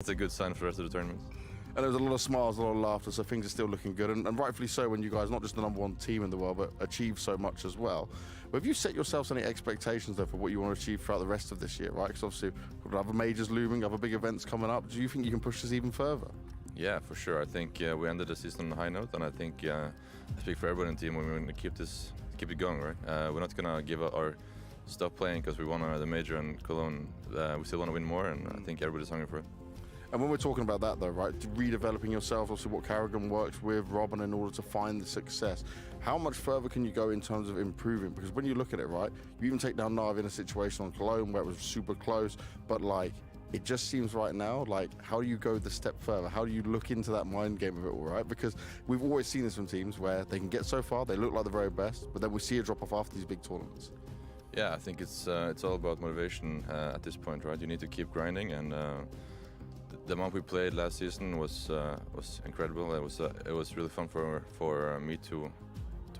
It's a good sign for the rest of the tournament. And there's a lot of smiles, a lot of laughter, so things are still looking good. And rightfully so when you guys, not just the #1 team in the world, but achieve so much as well. But have you set yourselves any expectations, though, for what you want to achieve throughout the rest of this year, right? Because obviously, we've got other majors looming, other big events coming up. Do you think you can push this even further? Yeah, for sure. I think we ended the season on a high note, and I think I speak for everyone in the team. We're going to keep it going, right? We're not going to give up or stop playing because we won the major in Cologne. We still want to win more, and I think everybody's hungry for it. And when we're talking about that, though, right, redeveloping yourself, obviously what Carrigan works with, Robin, in order to find the success, how much further can you go in terms of improving? Because when you look at it, right, you even take down Nav in a situation on Cologne where it was super close, but like, it just seems right now, like, how do you go the step further? How do you look into that mind game of it all, right? Because we've always seen this from teams where they can get so far, they look like the very best, but then we see a drop-off after these big tournaments. Yeah, I think it's all about motivation at this point, right? You need to keep grinding, and the amount we played last season was incredible. It was really fun for me to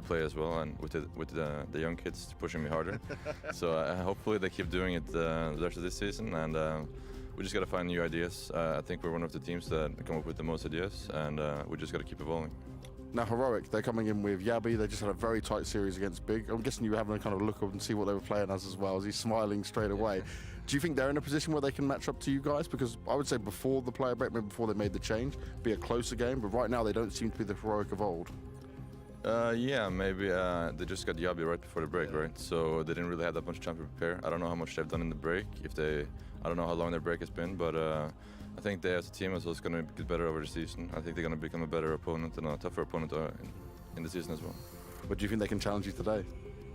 play as well, and with the young kids pushing me harder. So hopefully they keep doing it the rest of this season, and we just got to find new ideas. I think we're one of the teams that come up with the most ideas, and we just got to keep evolving. Now, Heroic, they're coming in with Yabi. They just had a very tight series against Big. I'm guessing you were having a kind of look up and see what they were playing as well, as he's smiling straight away. Do you think they're in a position where they can match up to you guys? Because I would say before the player break, maybe before they made the change, be a closer game, but right now they don't seem to be the Heroic of old. Yeah, maybe they just got Yabi right before the break, right? So they didn't really have that much time to prepare. I don't know how much they've done in the break. I don't know how long their break has been, but I think they as a team is also going to get better over the season. I think they're going to become a better opponent and a tougher opponent in the season as well. But do you think they can challenge you today?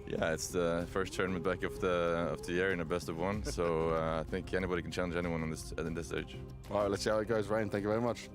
Yeah, it's the first tournament back of the year in a best of one, so I think anybody can challenge anyone in this stage. All right, let's see how it goes, Rain. Thank you very much.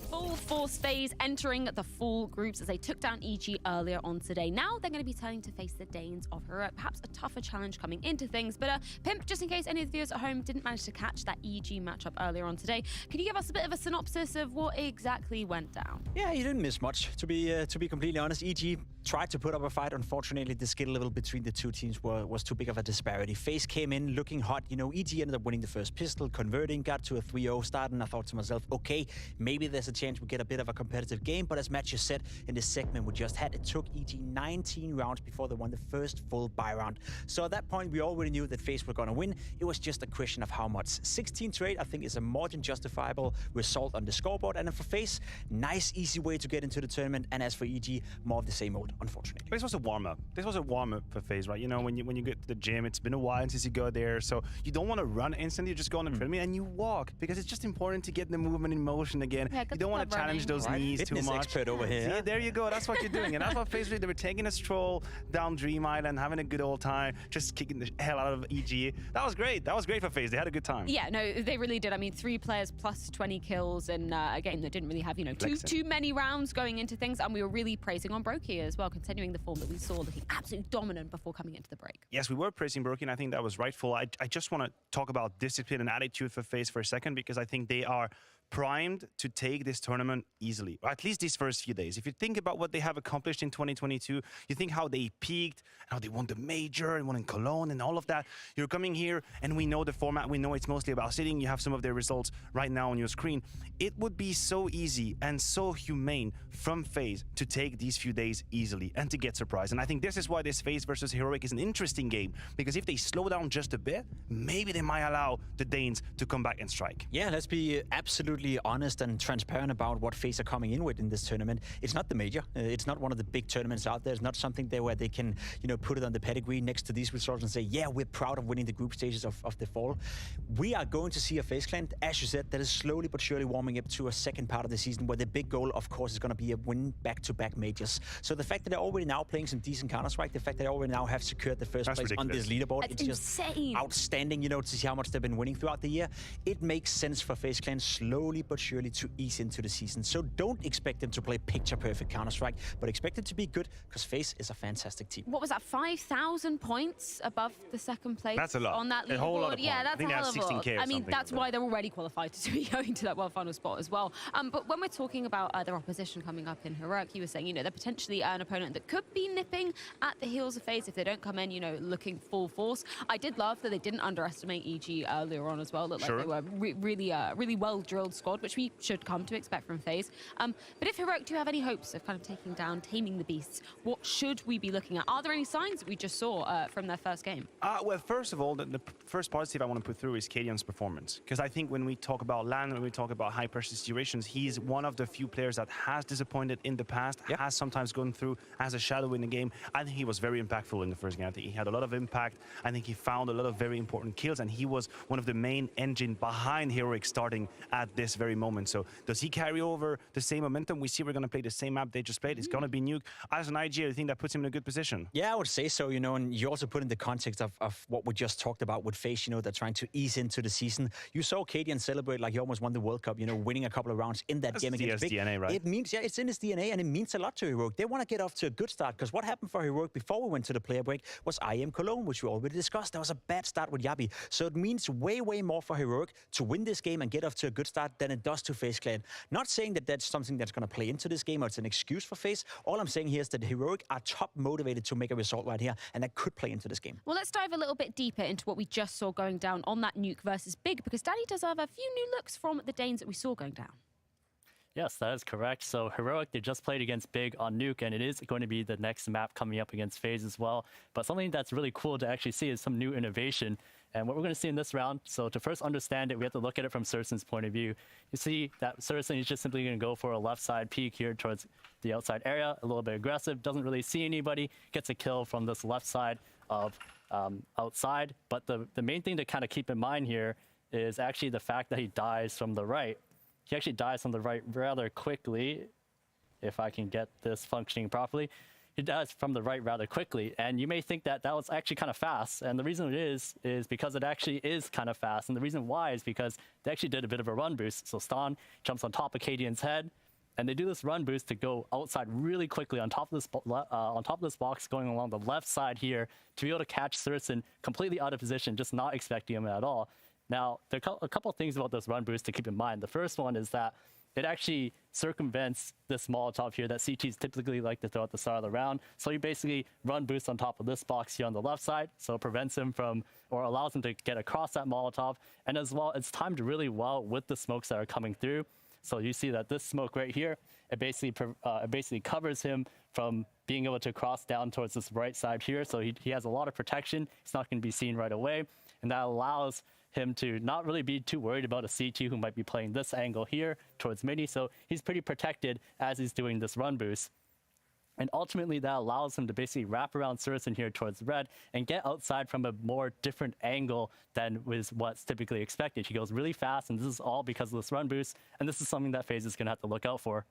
Full force Faze entering the full groups as they took down EG earlier on today. Now they're going to be turning to face the Danes of Heroic. Perhaps a tougher challenge coming into things. But Pimp, just in case any of the viewers at home didn't manage to catch that EG matchup earlier on today, can you give us a bit of a synopsis of what exactly went down? Yeah, you didn't miss much, to be completely honest. EG tried to put up a fight. Unfortunately, the skill level between the two teams was too big of a disparity. Faze came in looking hot. You know, EG ended up winning the first pistol, converting, got to a 3-0 start, and I thought to myself, okay, maybe there's a chance we get a bit of a competitive game. But as Matthew said in this segment we just had, it took EG 19 rounds before they won the first full buy round. So at that point, we already knew that Faze were going to win. It was just a question of how much. 16-8, I think, is a more than justifiable result on the scoreboard. And then for Faze, nice, easy way to get into the tournament. And as for EG, more of the same old, unfortunately. This was a warm-up. This was a warm-up for Faze, right? You know, when you get to the gym, it's been a while since you go there, so you don't want to run instantly. You just go on the treadmill and you walk, because it's just important to get the movement in motion again. Yeah, you don't want to challenge those knees too much. Expert over here. See, there you go. That's what you're doing, and that's what Faze did. They were taking a stroll down Dream Island, having a good old time, just kicking the hell out of EG. That was great. That was great for Faze. They had a good time. Yeah, no, they really did. I mean, 3 players plus 20 kills, and a game that didn't really have, you know, too many rounds going into things, and we were really praising on Brokey as well, continuing the form that we saw, looking absolutely dominant before coming into the break. Yes, we were praising Brokey, and I think that was rightful. I just want to talk about discipline and attitude for Faze for a second, because I think they are primed to take this tournament easily, or at least these first few days. If you think about what they have accomplished in 2022, you think how they peaked, how they won the major and won in Cologne and all of that. You're coming here and we know the format, we know it's mostly about sitting. You have some of their results right now on your screen. It would be so easy and so humane from Faze to take these few days easily and to get surprised. And I think this is why this Faze versus Heroic is an interesting game, because if they slow down just a bit, maybe they might allow the Danes to come back and strike. Yeah, let's be absolutely honest and transparent about what Faze are coming in with in this tournament. It's not the major. It's not one of the big tournaments out there. It's not something there where they can, you know, put it on the pedigree next to these results and say, yeah, we're proud of winning the group stages of the fall. We are going to see a Faze clan, as you said, that is slowly but surely warming up to a second part of the season where the big goal, of course, is going to be a win back-to-back majors. So the fact that they're already now playing some decent Counter-Strike, the fact that they already now have secured the first place on this leaderboard, it's insane. Just outstanding, you know, to see how much they've been winning throughout the year. It makes sense for Faze clan slowly slowly but surely to ease into the season. So don't expect them to play picture-perfect Counter-Strike, but expect them to be good because Faze is a fantastic team. What was that, 5,000 points above the second place That's a lot. on that leaderboard? A whole lot of Yeah, points. that's I think a they hell have of a lot. 16K or I mean, something that's like why they're already qualified to be going to that World Final spot as well. But when we're talking about their opposition coming up in Heroic, you were saying, they're potentially an opponent that could be nipping at the heels of Faze if they don't come in, looking full force. I did love that they didn't underestimate EG earlier on as well. Looked like they were really well-drilled squad, which we should come to expect from Faze. But if Heroic do have any hopes of kind of taming the beasts, what should we be looking at? Are there any signs that we just saw from their first game? Well, first of all, the first positive I want to put through is Cadian's performance. Because I think when we talk about LAN, when we talk about high-pressure situations, he's one of the few players that has disappointed in the past, has sometimes gone through as a shadow in the game. I think he was very impactful in the first game. I think he had a lot of impact. I think he found a lot of very important kills, and he was one of the main engine behind Heroic starting at this very moment. So does he carry over the same momentum? We see we're going to play the same map they just played. It's going to be nuke. As an IG, I think that puts him in a good position. Yeah, I would say so, and you also put in the context of what we just talked about with Faze, they're trying to ease into the season. You saw Cadian celebrate like he almost won the World Cup, winning a couple of rounds in that game against Big. DNA, right? It means, it's in his DNA, and it means a lot to Heroic. They want to get off to a good start, because what happened for Heroic before we went to the player break was IM Cologne, which we already discussed. There was a bad start with Yabi. So it means way more for Heroic to win this game and get off to a good start than it does to Faze Clan. Not saying that that's something that's going to play into this game or it's an excuse for Faze. All I'm saying here is that Heroic are top motivated to make a result right here, and that could play into this game. Well, let's dive a little bit deeper into what we just saw going down on that nuke versus Big, because Danny does have a few new looks from the Danes that we saw going down. Yes, that is correct. So Heroic, they just played against Big on Nuke, and it is going to be the next map coming up against Faze as well. But something that's really cool to actually see is some new innovation. And what we're going to see in this round, so to first understand it, we have to look at it from Sursen's point of view. You see that Sursen is just simply going to go for a left side peek here towards the outside area, a little bit aggressive, doesn't really see anybody, gets a kill from this left side of outside. But the main thing to kind of keep in mind here is actually the fact that he dies from the right. He actually dies from the right rather quickly, if I can get this functioning properly. He dies from the right rather quickly, and you may think that that was actually kind of fast, and the reason it is because it actually is kind of fast, and the reason why is because they actually did a bit of a run boost. So Stan jumps on top of Cadian's head, and they do this run boost to go outside really quickly on top of this box, going along the left side here to be able to catch Sursen completely out of position, just not expecting him at all. Now, there are a couple of things about this run boost to keep in mind. The first one is that it actually circumvents this Molotov here that CTs typically like to throw at the start of the round. So you basically run boost on top of this box here on the left side, so it prevents him from, or allows him to get across that Molotov. And as well, it's timed really well with the smokes that are coming through. So you see that this smoke right here, it basically covers him from being able to cross down towards this right side here. So he has a lot of protection. He's not going to be seen right away. And that allows him to not really be too worried about a CT who might be playing this angle here towards midi. So he's pretty protected as he's doing this run boost. And ultimately, that allows him to basically wrap around Sursen here towards red and get outside from a more different angle than was what's typically expected. He goes really fast, and this is all because of this run boost. And this is something that Faze is going to have to look out for.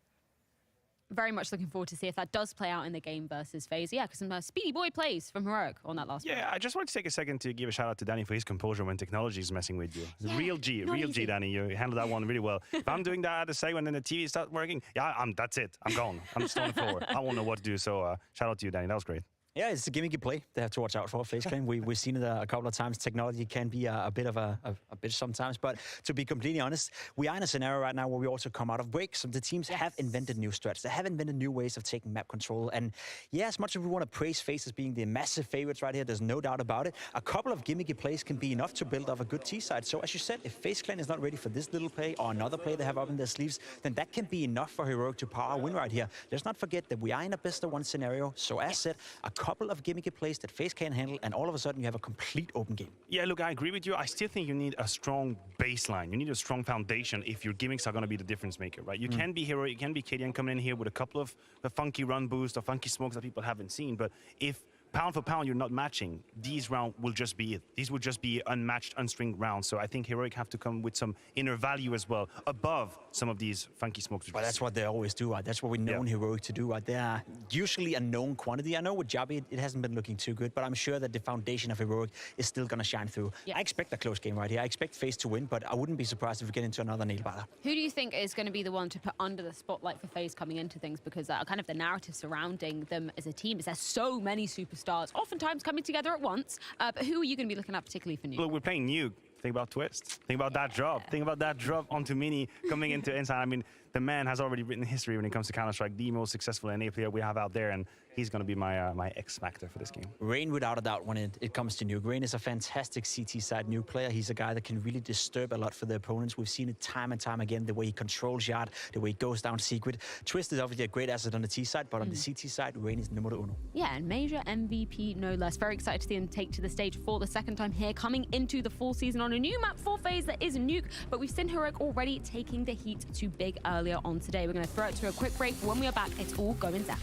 Very much looking forward to see if that does play out in the game versus Faze. Yeah, because some speedy boy plays from Heroic on that last Yeah, I just want to take a second to give a shout out to Danny for his composure when technology is messing with you. Yeah, Real G, Danny. You handled that one really well. If I'm doing that at the second and then the TV starts working, yeah, that's it. I'm gone. I'm just on the floor. I won't know what to do. So shout out to you, Danny. That was great. Yeah, it's a gimmicky play they have to watch out for. Faze Clan, we've seen it a couple of times. Technology can be a bit of a bitch sometimes, but to be completely honest, we are in a scenario right now where we also come out of break. So the teams have invented new strats. They have invented new ways of taking map control. And yeah, as much as we want to praise Faze as being the massive favorites right here, there's no doubt about it. A couple of gimmicky plays can be enough to build up a good T side. So as you said, if Faze Clan is not ready for this little play or another play they have up in their sleeves, then that can be enough for Heroic to power a win right here. Let's not forget that we are in a best of one scenario. So as said, a couple of gimmicky plays that Faze can handle, and all of a sudden you have a complete open game. Yeah, look, I agree with you. I still think you need a strong baseline. You need a strong foundation if your gimmicks are going to be the difference maker, right? You can be Hero, you can be Cadian coming in here with a couple of funky run boosts or funky smokes that people haven't seen, but if pound for pound, you're not matching. These rounds will just be it. These will just be unmatched, unstringed rounds. So I think Heroic have to come with some inner value as well, above some of these funky smokes. Well, that's what they always do, right? That's what we've known Heroic to do, right? They are usually a known quantity. I know with Jabi, it hasn't been looking too good, but I'm sure that the foundation of Heroic is still going to shine through. Yeah. I expect a close game right here. I expect Faze to win, but I wouldn't be surprised if we get into another nail biter. Who do you think is going to be the one to put under the spotlight for Faze coming into things? Because kind of the narrative surrounding them as a team is there's so many superstars, oftentimes coming together at once. But who are you going to be looking at particularly for Nuke? Well, we're playing Nuke. Think about Twist. Think about that drop. Think about that drop onto Mini coming into Inside. I mean, the man has already written history when it comes to Counter-Strike, the most successful NA player we have out there, and he's going to be my X factor for this game. Rain, without a doubt, when it comes to Nuke. Rain is a fantastic CT side Nuke player. He's a guy that can really disturb a lot for the opponents. We've seen it time and time again, the way he controls Yard, the way he goes down secret. Twist is obviously a great asset on the T side, but on the CT side, Rain is numero uno. Yeah, and major MVP, no less. Very excited to see him take to the stage for the second time here, coming into the full season on a new map for Faze that is Nuke, but we've seen Heroic already taking the heat to Big earlier on today. We're going to throw it to a quick break. When we are back, it's all going down.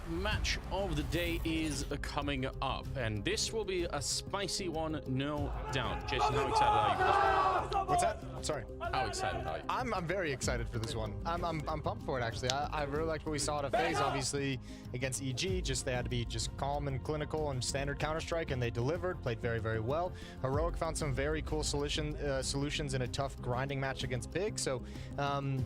Match of the day is coming up, and this will be a spicy one, no doubt. Jason, how excited are you for this one? What's that? Sorry. How excited are you? I'm very excited for this one. I'm pumped for it, actually. I really liked what we saw at Faze, obviously, against EG. Just they had to be just calm and clinical and standard Counter-Strike, and they delivered, played very, very well. Heroic found some very cool solutions in a tough grinding match against Big. So,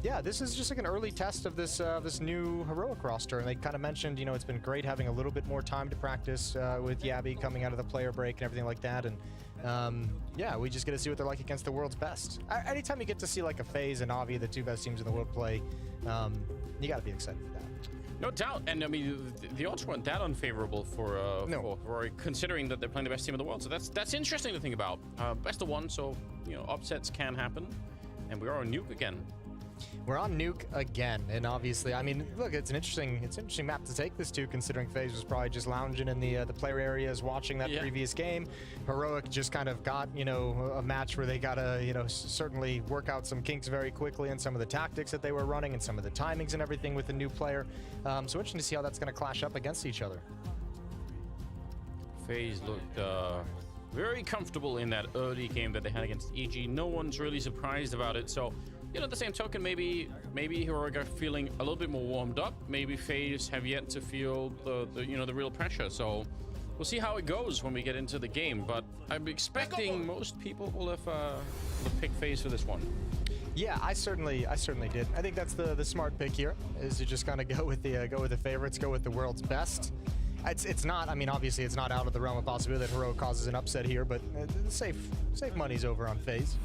yeah, this is just like an early test of this this new Heroic roster. And they kind of mentioned, you know, it's been great having a little bit more time to practice with Yabby coming out of the player break and everything like that. And yeah, we just get to see what they're like against the world's best. Anytime you get to see like a FaZe and Avi, the two best teams in the world, play, you got to be excited for that. No doubt, and I mean the odds weren't that unfavorable for Heroic, considering that they're playing the best team in the world. So that's interesting to think about. Best of one, so you know upsets can happen, and we are on nuke again. We're on nuke again, and obviously, I mean, look, it's an interesting map to take this to, considering FaZe was probably just lounging in the player areas, watching that previous game. Heroic just kind of got, you know, a match where they gotta, you know, certainly work out some kinks very quickly in some of the tactics that they were running and some of the timings and everything with the new player. So interesting to see how that's going to clash up against each other. FaZe looked very comfortable in that early game that they had against EG. No one's really surprised about it. So, you know, at the same token, maybe Heroic are feeling a little bit more warmed up. Maybe FaZe have yet to feel the real pressure. So we'll see how it goes when we get into the game. But I'm expecting most people will have picked FaZe for this one. Yeah, I certainly did. I think that's the smart pick here, is to just kind of go with the favorites, go with the world's best. It's not, I mean, obviously it's not out of the realm of possibility that Heroic causes an upset here, but safe money's over on FaZe.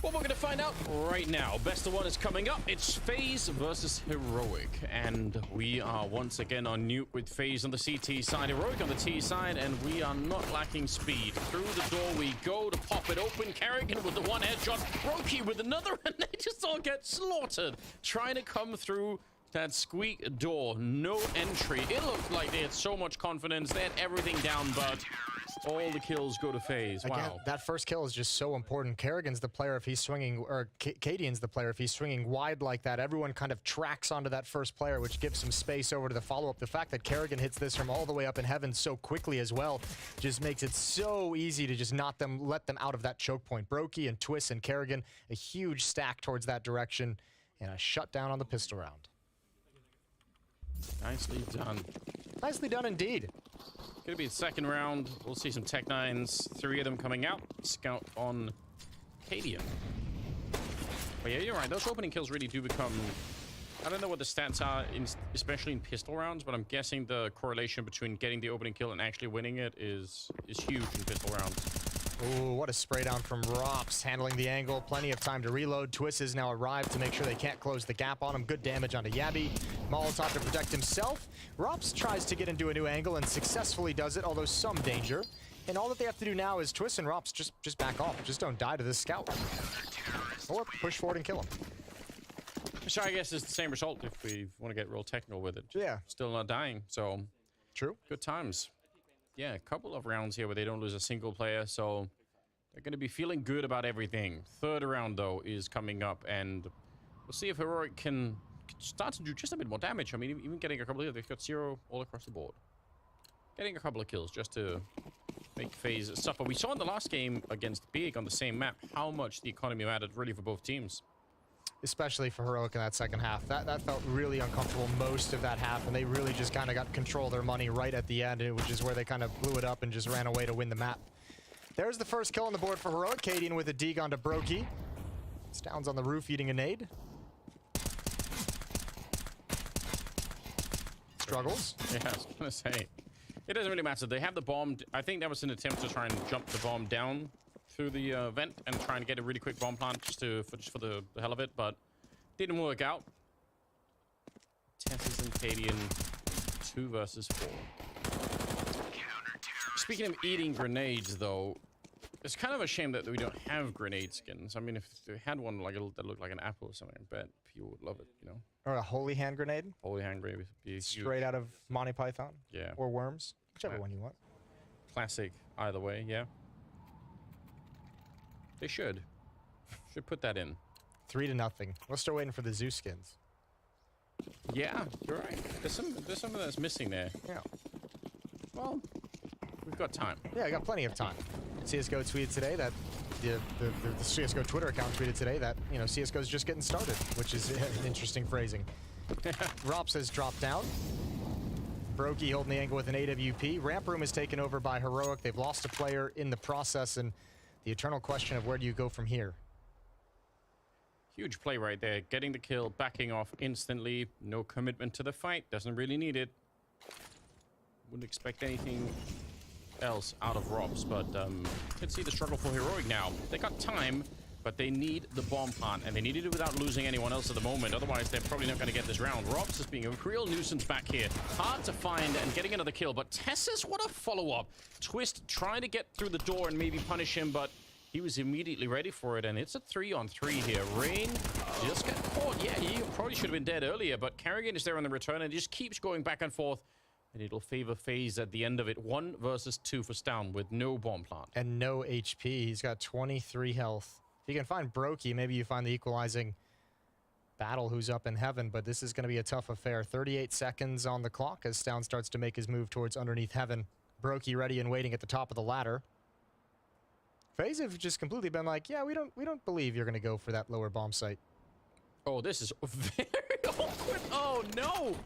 Well, we're going to find out right now. Best of one is coming up. It's FaZe versus Heroic. And we are once again on nuke with FaZe on the CT side, Heroic on the T side, and we are not lacking speed. Through the door we go to pop it open. Kerrigan with the one headshot. Roki with another, and they just all get slaughtered. Trying to come through that squeak door. No entry. It looked like they had so much confidence. They had everything down, but all the kills go to FaZe. Wow. Again, that first kill is just so important. Kerrigan's the player if he's swinging, or Cadian's the player if he's swinging wide like that. Everyone kind of tracks onto that first player, which gives some space over to the follow-up. The fact that Kerrigan hits this from all the way up in heaven so quickly as well just makes it so easy to just let them out of that choke point. Brokey and Twist and Kerrigan, a huge stack towards that direction, and a shutdown on the pistol round. Nicely done. Nicely done indeed. Gonna be the second round. We'll see some Tech 9s. 3 of them coming out. Scout on Cadian. But yeah, you're right. Those opening kills really do become... I don't know what the stats are, especially in pistol rounds, but I'm guessing the correlation between getting the opening kill and actually winning it is huge in pistol rounds. Ooh, what a spray down from Rops, handling the angle, plenty of time to reload. Twist has now arrived to make sure they can't close the gap on him. Good damage onto Yabby. Molotov to protect himself. Rops tries to get into a new angle and successfully does it, although some danger. And all that they have to do now is Twist and Rops just back off. Just don't die to this scout. Or push forward and kill him. So I guess it's the same result if we want to get real technical with it. Yeah. Still not dying, so... True. Good times. Yeah, a couple of rounds here where they don't lose a single player, so they're going to be feeling good about everything. Third round, though, is coming up, and we'll see if Heroic can start to do just a bit more damage. I mean, even getting a couple of... They've got 0 all across the board. Getting a couple of kills just to make FaZe suffer. We saw in the last game against Big on the same map how much the economy mattered really for both teams. Especially for Heroic in that second half. That felt really uncomfortable most of that half, and they really just kind of got control of their money right at the end, which is where they kind of blew it up and just ran away to win the map. There's the first kill on the board for Heroic. Cadian with a dig onto Brokey. Stoun's on the roof eating a nade. Struggles. Yeah, I was going to say. It doesn't really matter. They have the bomb. I think that was an attempt to try and jump the bomb down through the vent and try and get a really quick bomb plant just for the hell of it, but didn't work out. Tessus and Cadian, 2 versus 4. Speaking of eating grenades, though, it's kind of a shame that we don't have grenade skins. I mean, if they had one like that looked like an apple or something, I bet people would love it, you know? Or a holy hand grenade? Holy hand grenade would be straight out of Monty Python? Yeah. Or Worms? Whichever one you want. Classic, either way, yeah. They should put that in. 3-0. We're still waiting for the Zeus skins. Yeah, you're right. There's some of that's missing there. Yeah. Well, We've got time. Yeah, I got plenty of time. CSGO tweeted today that the CSGO Twitter account tweeted today that, you know, CSGO is just getting started, which is an interesting phrasing. Rops has dropped down. Brokey holding the angle with an AWP. Ramp room is taken over by Heroic. They've lost a player in the process, and the eternal question of where do you go from here? Huge play right there. Getting the kill, backing off instantly. No commitment to the fight. Doesn't really need it. Wouldn't expect anything else out of Robs, but you can see the struggle for Heroic now. They got time, but they need the bomb plant, and they need to do it without losing anyone else at the moment. Otherwise, they're probably not going to get this round. Robs is being a real nuisance back here. Hard to find and getting another kill, but Tessus, what a follow-up. Twist trying to get through the door and maybe punish him, but he was immediately ready for it, and it's a 3-on-3 here. Rain just got caught. Yeah, he probably should have been dead earlier, but Kerrigan is there on the return and just keeps going back and forth, and it'll favor Faze at the end of it. 1 versus 2 for Stown with no bomb plant. And no HP. He's got 23 health. If you can find Brokey, maybe you find the equalizing battle who's up in heaven, but this is going to be a tough affair. 38 seconds on the clock as Stown starts to make his move towards underneath heaven. Brokey ready and waiting at the top of the ladder. Faze have just completely been like, yeah, we don't believe you're going to go for that lower bomb site. Oh, this is very awkward. Oh, no.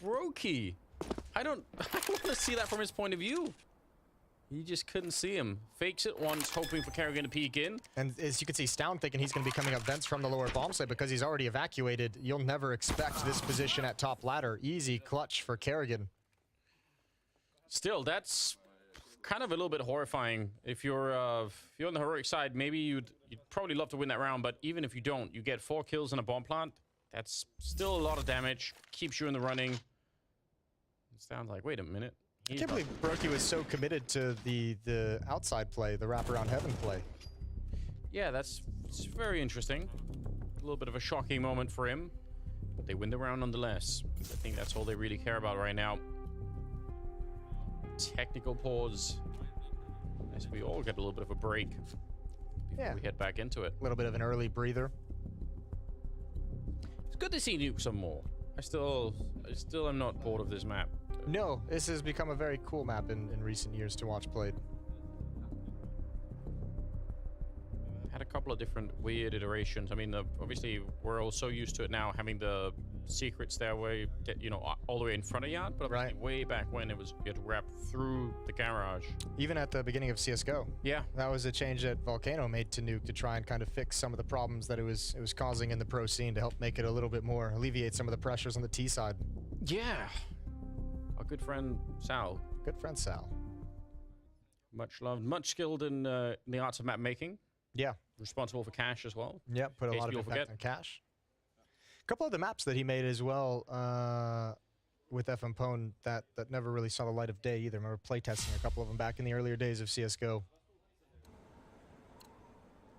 Brokey. I don't want to see that from his point of view. He just couldn't see him. Fakes it once, hoping for Kerrigan to peek in. And as you can see, Stown thinking he's going to be coming up vents from the lower bomb site because he's already evacuated. You'll never expect this position at top ladder. Easy clutch for Kerrigan. Still, that's kind of a little bit horrifying. If you're on the Heroic side, maybe you'd probably love to win that round, but even if you don't, you get 4 kills in a bomb plant. That's still a lot of damage. Keeps you in the running. It sounds like, wait a minute. I can't believe Brokey was so committed to the outside play, the wraparound heaven play. Yeah, it's very interesting. A little bit of a shocking moment for him, but they win the round nonetheless. I think that's all they really care about right now. Technical pause as we all get a little bit of a break before we head back into it. A little bit of an early breather. It's good to see Nuke some more. I still am not bored of this map. No, this has become a very cool map in recent years to watch played. Had a couple of different weird iterations. I mean, obviously we're all so used to it now, having the secrets there where you get, you know, all the way in front of yard, but obviously way back when it was, you had to wrap through the garage. Even at the beginning of CSGO. Yeah. That was a change that Volcano made to Nuke to try and kind of fix some of the problems that it was causing in the pro scene to help make it a little bit more, alleviate some of the pressures on the T side. Yeah. Our good friend Sal. Good friend Sal. Much loved, much skilled in the arts of map making. Yeah. Responsible for cash as well. Yeah, put a lot of impact on cash. A couple of the maps that he made as well with FM Pwn that never really saw the light of day either. I remember playtesting a couple of them back in the earlier days of CSGO.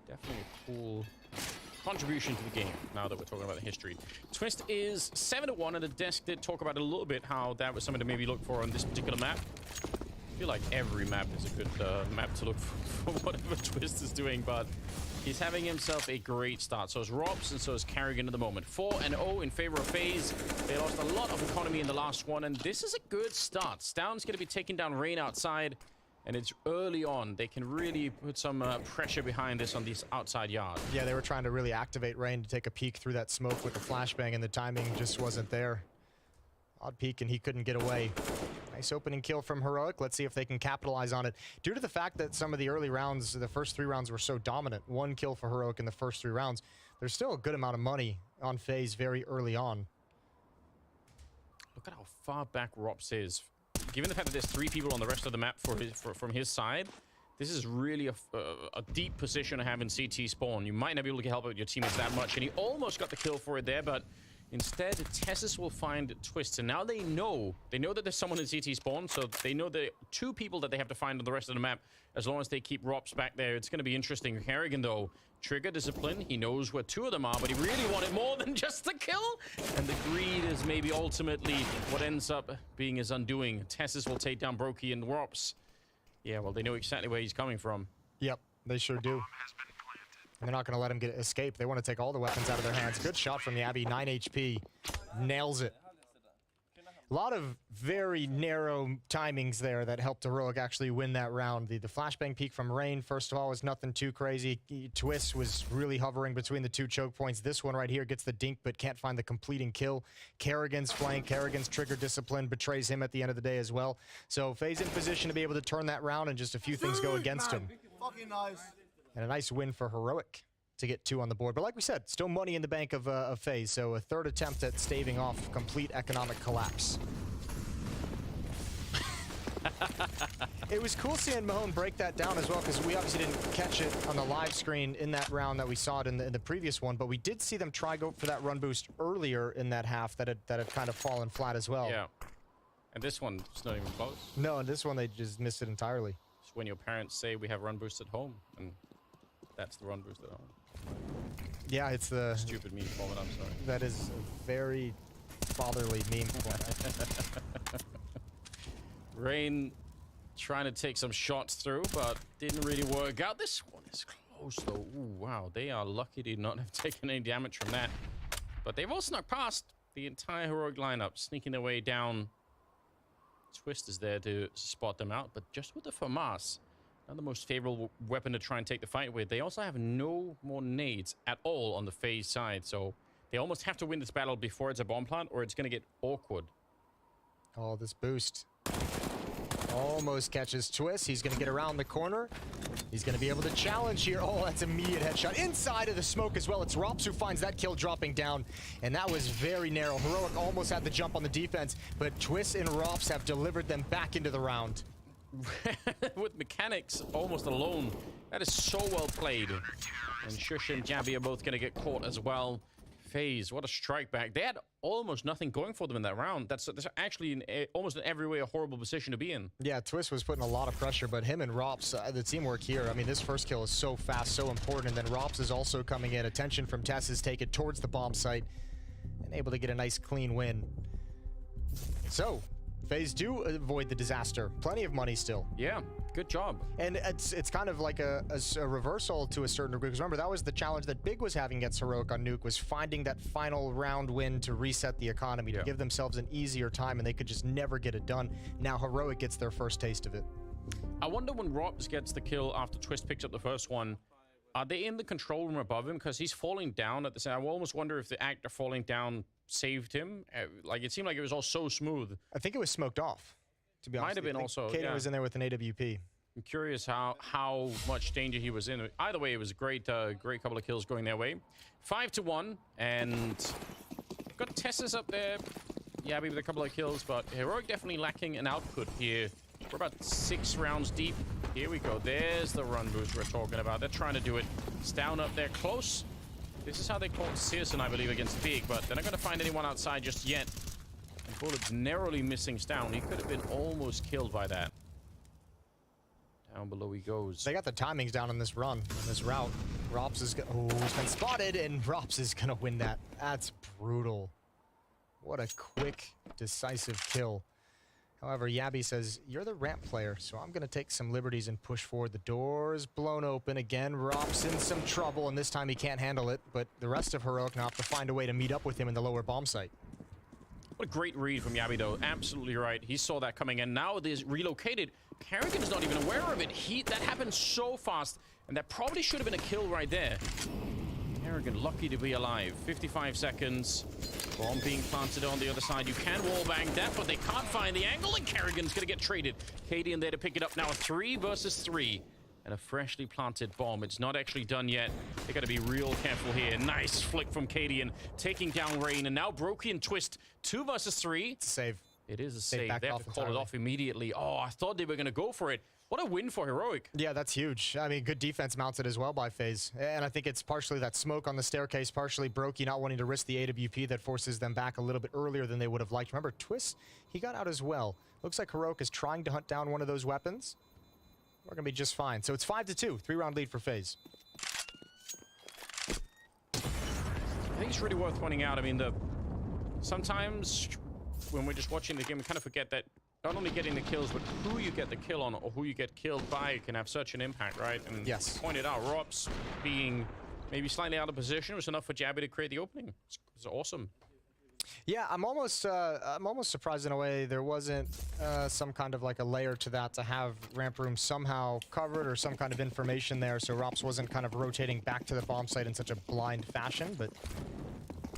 Definitely a cool contribution to the game, now that we're talking about the history. Twist is 7-1, and the desk did talk about it a little bit, how that was something to maybe look for on this particular map. I feel like every map is a good map to look for whatever Twist is doing, but he's having himself a great start. So is Robs, and so is Kerrigan at the moment. 4-0 in favor of Faze. They lost a lot of economy in the last one, and this is a good start. Stown's going to be taking down Rain outside, and it's early on. They can really put some pressure behind this on these outside yards. Yeah, they were trying to really activate Rain to take a peek through that smoke with the flashbang, and the timing just wasn't there. Odd peek, and he couldn't get away. Nice opening kill from Heroic. Let's see if they can capitalize on it. Due to the fact that some of the early rounds, the first 3 rounds were so dominant, 1 kill for Heroic in the first 3 rounds, there's still a good amount of money on Faze very early on. Look at how far back Robs is. Given the fact that there's 3 people on the rest of the map from his side, this is really a deep position to have in CT spawn. You might not be able to help out your teammates that much, and he almost got the kill for it there, but instead, Tessus will find Twist, and now they know that there's someone in CT spawn, so they know the 2 people that they have to find on the rest of the map. As long as they keep Robs back there, it's going to be interesting. Kerrigan, though, trigger discipline. He knows where 2 of them are, but he really wanted more than just the kill. And the greed is maybe ultimately what ends up being his undoing. Tessus will take down Brokey and Robs. Yeah, well, they know exactly where he's coming from. Yep, they sure do. And they're not going to let him escape. They want to take all the weapons out of their hands. Good shot from Yabby, 9 HP. Nails it. A lot of very narrow timings there that helped Heroic actually win that round. The flashbang peek from Rain, first of all, was nothing too crazy. Twist was really hovering between the two choke points. This one right here gets the dink, but can't find the completing kill. Kerrigan's flank, Kerrigan's trigger discipline betrays him at the end of the day as well. So Faze in position to be able to turn that round, and just a few things go against him. Fucking nice. And a nice win for Heroic to get 2 on the board. But like we said, still money in the bank of Faze, so a third attempt at staving off complete economic collapse. It was cool seeing Mahone break that down as well, because we obviously didn't catch it on the live screen in that round that we saw it in the previous one, but we did see them try go for that run boost earlier in that half that had kind of fallen flat as well. Yeah. And this one, it's not even close. No, and this one they just missed it entirely. It's when your parents say we have run boost at home, and that's the run boost at home. Yeah, it's the... Stupid meme format, I'm sorry. That is a very fatherly meme Rain trying to take some shots through, but didn't really work out. This one is close, though. Ooh, wow, they are lucky to not have taken any damage from that. But they've all snuck past the entire Heroic lineup, sneaking their way down. Twist is there to spot them out, but just with the FAMAS, not the most favorable weapon to try and take the fight with. They also have no more nades at all on the Faze side, so they almost have to win this battle before it's a bomb plant, or it's going to get awkward. Oh, this boost. Almost catches Twist. He's going to get around the corner. He's going to be able to challenge here. Oh, that's immediate headshot. Inside of the smoke as well. It's Rops who finds that kill dropping down. And that was very narrow. Heroic almost had the jump on the defense, but Twist and Rops have delivered them back into the round. With mechanics almost alone. That is so well played. And Shush and Jabby are both going to get caught as well. Faze, what a strike back. They had almost nothing going for them in that round. That's actually almost in every way a horrible position to be in. Yeah, Twist was putting a lot of pressure, but him and Rops, the teamwork here, I mean, this first kill is so fast, so important, and then Rops is also coming in. Attention from Tess is taken towards the bomb site and able to get a nice clean win. So, Faze do avoid the disaster. Plenty of money still. Yeah, good job. And it's kind of like a reversal to a certain degree, because remember, that was the challenge that Big was having against Heroic on Nuke, was finding that final round win to reset the economy, to give themselves an easier time, and they could just never get it done. Now Heroic gets their first taste of it. I wonder when Robs gets the kill after Twist picks up the first one, are they in the control room above him? Because he's falling down at the same time. I almost wonder if the actor falling down saved him. Like, it seemed like it was all so smooth. I think it was smoked off, to be honest. Might have been also, Kaden was in there with an AWP. I'm curious how much danger he was in. Either way, it was a great couple of kills going their way. 5-1, and got Tess's up there. Yeah, maybe with a couple of kills, but Heroic definitely lacking an output here. We're about 6 rounds deep. Here we go. There's the run boost we're talking about. They're trying to do it. It's down up there close. This is how they caught Searson, I believe, against Big, but they're not going to find anyone outside just yet. And Bullet's narrowly missing Stown. He could have been almost killed by that. Down below he goes. They got the timings down on this run, on this route. Rops is oh, he's been spotted, and Rops is going to win that. That's brutal. What a quick, decisive kill. However, Yabby says, you're the ramp player, so I'm going to take some liberties and push forward. The door's blown open again. Rops in some trouble, and this time he can't handle it, but the rest of Heroic now have to find a way to meet up with him in the lower bomb site. What a great read from Yabby, though. Absolutely right. He saw that coming in. Now it is relocated. Kerrigan is not even aware of it. That happened so fast, and that probably should have been a kill right there. Kerrigan lucky to be alive. 55 seconds. Bomb being planted on the other side. You can wallbang that, but they can't find the angle, and Kerrigan's going to get traded. Katie in there to pick it up now. 3 versus 3. And a freshly planted bomb. It's not actually done yet. They got to be real careful here. Nice flick from Cadian, taking down Rain, and now Brokey and Twist. 2 versus 3. It's a save. It is a save. They have to call it off immediately. Oh, I thought they were going to go for it. What a win for Heroic. Yeah, that's huge. I mean, good defense mounted as well by Faze. And I think it's partially that smoke on the staircase, partially Brokey not wanting to risk the AWP that forces them back a little bit earlier than they would have liked. Remember, Twist, he got out as well. Looks like Heroic is trying to hunt down one of those weapons. We're going to be just fine. So it's 5-2, 3-round lead for Faze. I think it's really worth pointing out. I mean, sometimes when we're just watching the game, we kind of forget that not only getting the kills, but who you get the kill on or who you get killed by can have such an impact, right? And yes, pointed out, Rops being maybe slightly out of position was enough for Jabby to create the opening. It's awesome. Yeah, I'm almost surprised in a way there wasn't some kind of like a layer to that to have ramp room somehow covered or some kind of information there, so Rops wasn't kind of rotating back to the bomb site in such a blind fashion. But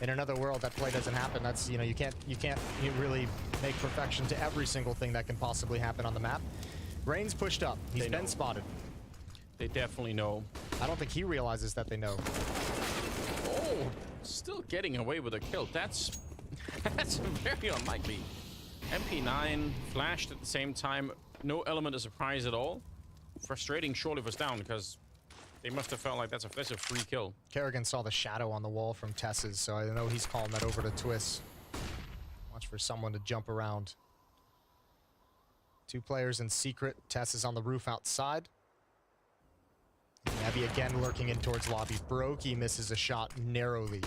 in another world, that play doesn't happen. That's, you know, you can't really make perfection to every single thing that can possibly happen on the map. Rain's pushed up. He's been spotted. They definitely know. I don't think he realizes that they know. Oh, still getting away with a kill. That's very unlikely. MP9 flashed at the same time. No element of surprise at all. Frustrating surely was down because they must have felt like that's a free kill. Kerrigan saw the shadow on the wall from Tess's, so I know he's calling that over to Twist. Watch for someone to jump around. 2 players in secret. Tess is on the roof outside. Abby again lurking in towards lobby. Brokey misses a shot narrowly.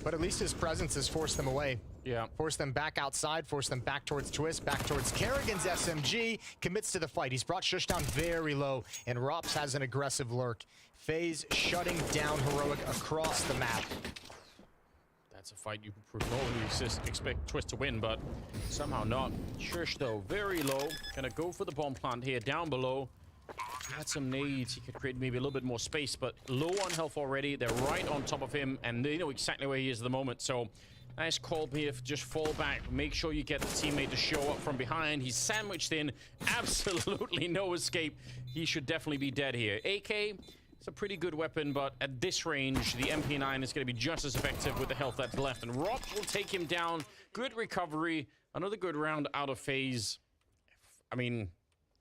But at least his presence has forced them away. Yeah. Forced them back outside, forced them back towards Twist, back towards Kerrigan's SMG. Commits to the fight. He's brought Shush down very low, and Rops has an aggressive lurk. Faze shutting down Heroic across the map. That's a fight you normally expect Twist to win, but somehow not. Shush, though, very low. Gonna go for the bomb plant here, down below. He had some nades. He could create maybe a little bit more space, but low on health already. They're right on top of him, and they know exactly where he is at the moment. So, nice call here. Just fall back. Make sure you get the teammate to show up from behind. He's sandwiched in. Absolutely no escape. He should definitely be dead here. AK... it's a pretty good weapon, but at this range, the MP9 is going to be just as effective with the health that's left. And Rops will take him down. Good recovery. Another good round out of Faze. I mean,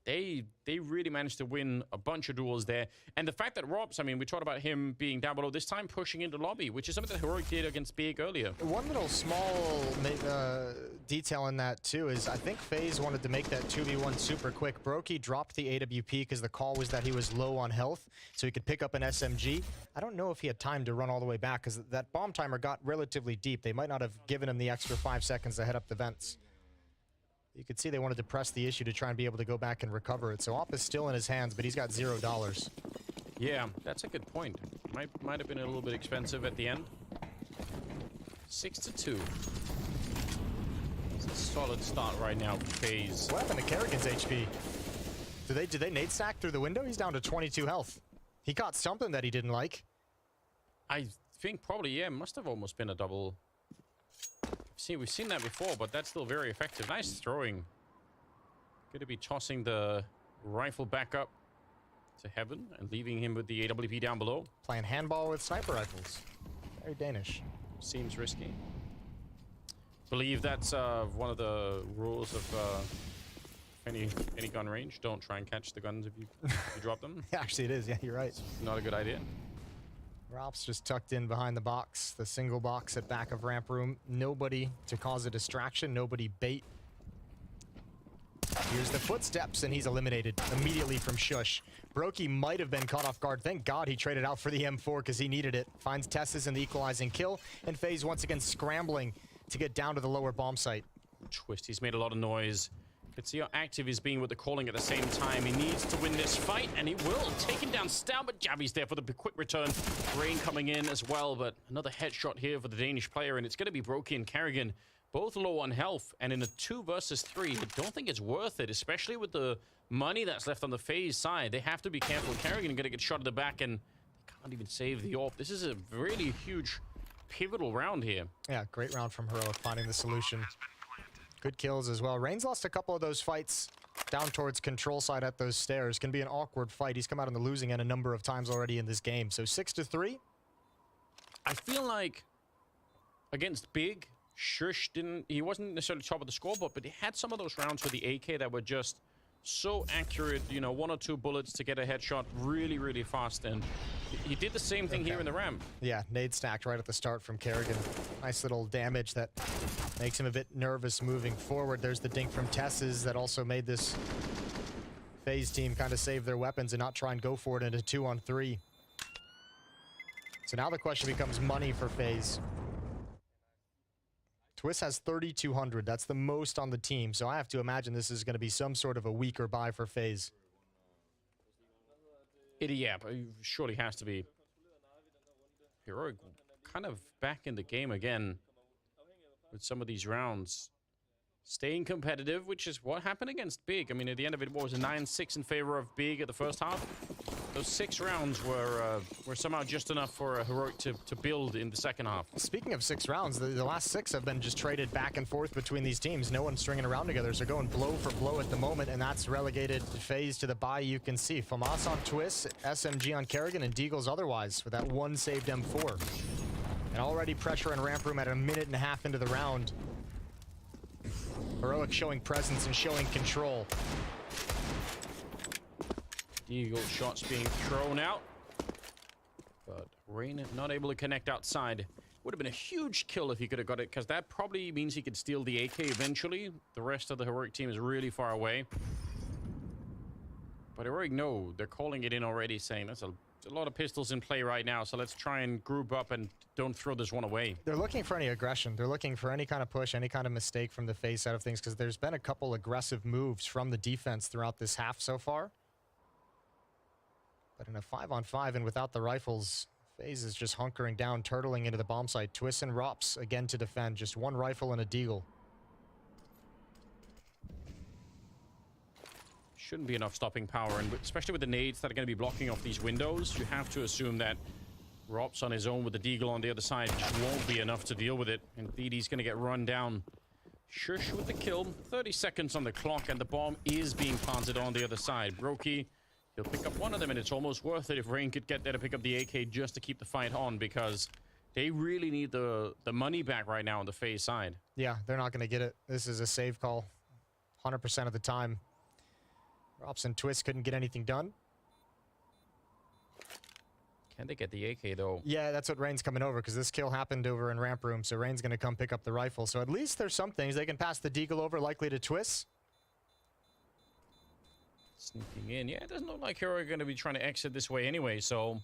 they really managed to win a bunch of duels there. And the fact that Rops, I mean, we talked about him being down below, this time pushing into lobby, which is something that Heroic did against Big earlier. One little small detail in that, too, is I think Faze wanted to make that 2v1 super quick. Brokey dropped the AWP because the call was that he was low on health, so he could pick up an SMG. I don't know if he had time to run all the way back, because that bomb timer got relatively deep. They might not have given him the extra 5 seconds to head up the vents. You could see they wanted to press the issue to try and be able to go back and recover it. So Op is still in his hands, but he's got $0. Yeah, that's a good point. Might have been a little bit expensive at the end. 6-2. It's a solid start right now for Faze. What happened to Kerrigan's HP? Did they nade stack through the window? He's down to 22 health. He caught something that he didn't like. I think probably, yeah, must have almost been a double. We've seen that before, but that's still very effective. Nice throwing. Going to be tossing the rifle back up to heaven and leaving him with the AWP down below. Playing handball with sniper rifles. Very Danish. Seems risky. Believe that's one of the rules of any gun range. Don't try and catch the guns if you drop them. Yeah, actually it is. Yeah, you're right. It's not a good idea. Rops just tucked in behind the box, the single box at back of ramp room. Nobody to cause a distraction, nobody bait. Here's the footsteps, and he's eliminated immediately from Shush. Brokey might have been caught off guard. Thank God he traded out for the M4 because he needed it. Finds Tess's in the equalizing kill, and Faze once again scrambling to get down to the lower bomb site. Twist, he's made a lot of noise. Let's see how active he's being with the calling at the same time. He needs to win this fight, and he will. Take him down, Stout, but Jabby's there for the quick return. Rain coming in as well, but another headshot here for the Danish player, and it's going to be Brokey and Kerrigan, both low on health, and in a 2 versus 3, I don't think it's worth it, especially with the money that's left on the Faze side. They have to be careful. Kerrigan going to get shot at the back, and they can't even save the AWP. This is a really huge, pivotal round here. Yeah, great round from Heroic, finding the solution. Good kills as well. Rain's lost a couple of those fights down towards control side at those stairs. Can be an awkward fight. He's come out on the losing end a number of times already in this game. So 6-3. I feel like against Big, Shush he wasn't necessarily top of the scoreboard, but he had some of those rounds with the AK that were just so accurate, you know, 1 or 2 bullets to get a headshot really, really fast. And he did the same thing here in the ramp. Yeah, nade stacked right at the start from Kerrigan. Nice little damage that makes him a bit nervous moving forward. There's the dink from Tess's that also made this Faze team kind of save their weapons and not try and go for it into 2-on-3. So now the question becomes money for Faze. Twist has 3,200. That's the most on the team. So I have to imagine this is going to be some sort of a weaker buy for Faze. Yeah, but it surely has to be. Heroic kind of back in the game again with some of these rounds. Staying competitive, which is what happened against Big. I mean, at the end of it, what was a 9-6 in favor of Big at the first half? Those 6 rounds were somehow just enough for Heroic to build in the second half. Speaking of 6 rounds, the last 6 have been just traded back and forth between these teams. No one's stringing around together, so going blow for blow at the moment, and that's relegated FaZe to the bye. You can see Famas on Twist, SMG on Kerrigan, and Deagles otherwise with that 1 saved M4. And already pressure in ramp room at 1.5 minutes into the round. Heroic showing presence and showing control. Eagle shots being thrown out. But Rain not able to connect outside. Would have been a huge kill if he could have got it, because that probably means he could steal the AK eventually. The rest of the Heroic team is really far away. But Heroic, no, they're calling it in already, saying that's a lot of pistols in play right now, so let's try and group up and don't throw this one away. They're looking for any aggression. They're looking for any kind of push, any kind of mistake from the FaZe side of things, because there's been a couple aggressive moves from the defense throughout this half so far. But in a 5-on-5 and without the rifles, FaZe is just hunkering down, turtling into the bomb site. Twist and Rops again to defend. Just 1 rifle and a deagle. Shouldn't be enough stopping power, and especially with the nades that are going to be blocking off these windows, you have to assume that Rops on his own with the deagle on the other side just won't be enough to deal with it. And DD's going to get run down. Shush with the kill. 30 seconds on the clock, and the bomb is being planted on the other side. Brokey, he'll pick up one of them, and it's almost worth it if Rain could get there to pick up the AK just to keep the fight on, because they really need the money back right now on the FaZe side. Yeah, they're not going to get it. This is a save call 100% of the time. Rops and Twist couldn't get anything done. Can they get the AK, though? Yeah, that's what Rain's coming over, because this kill happened over in ramp room, so Rain's going to come pick up the rifle. So at least there's some things. They can pass the deagle over, likely to Twist. Sneaking in. Yeah, it doesn't look like Hero are going to be trying to exit this way anyway, so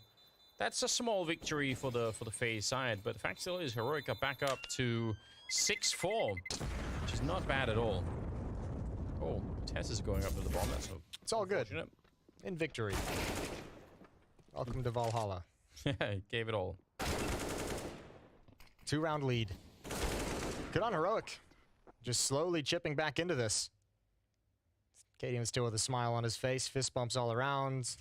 that's a small victory for the FaZe side. But the fact still is Heroic are back up to 6-4, which is not bad at all. Oh, Tess is going up to the bomb. That's it's all good. In victory. Welcome to Valhalla. Yeah, gave it all. 2-round lead. Good on Heroic. Just slowly chipping back into this. Cadian still with a smile on his face, fist bumps all around.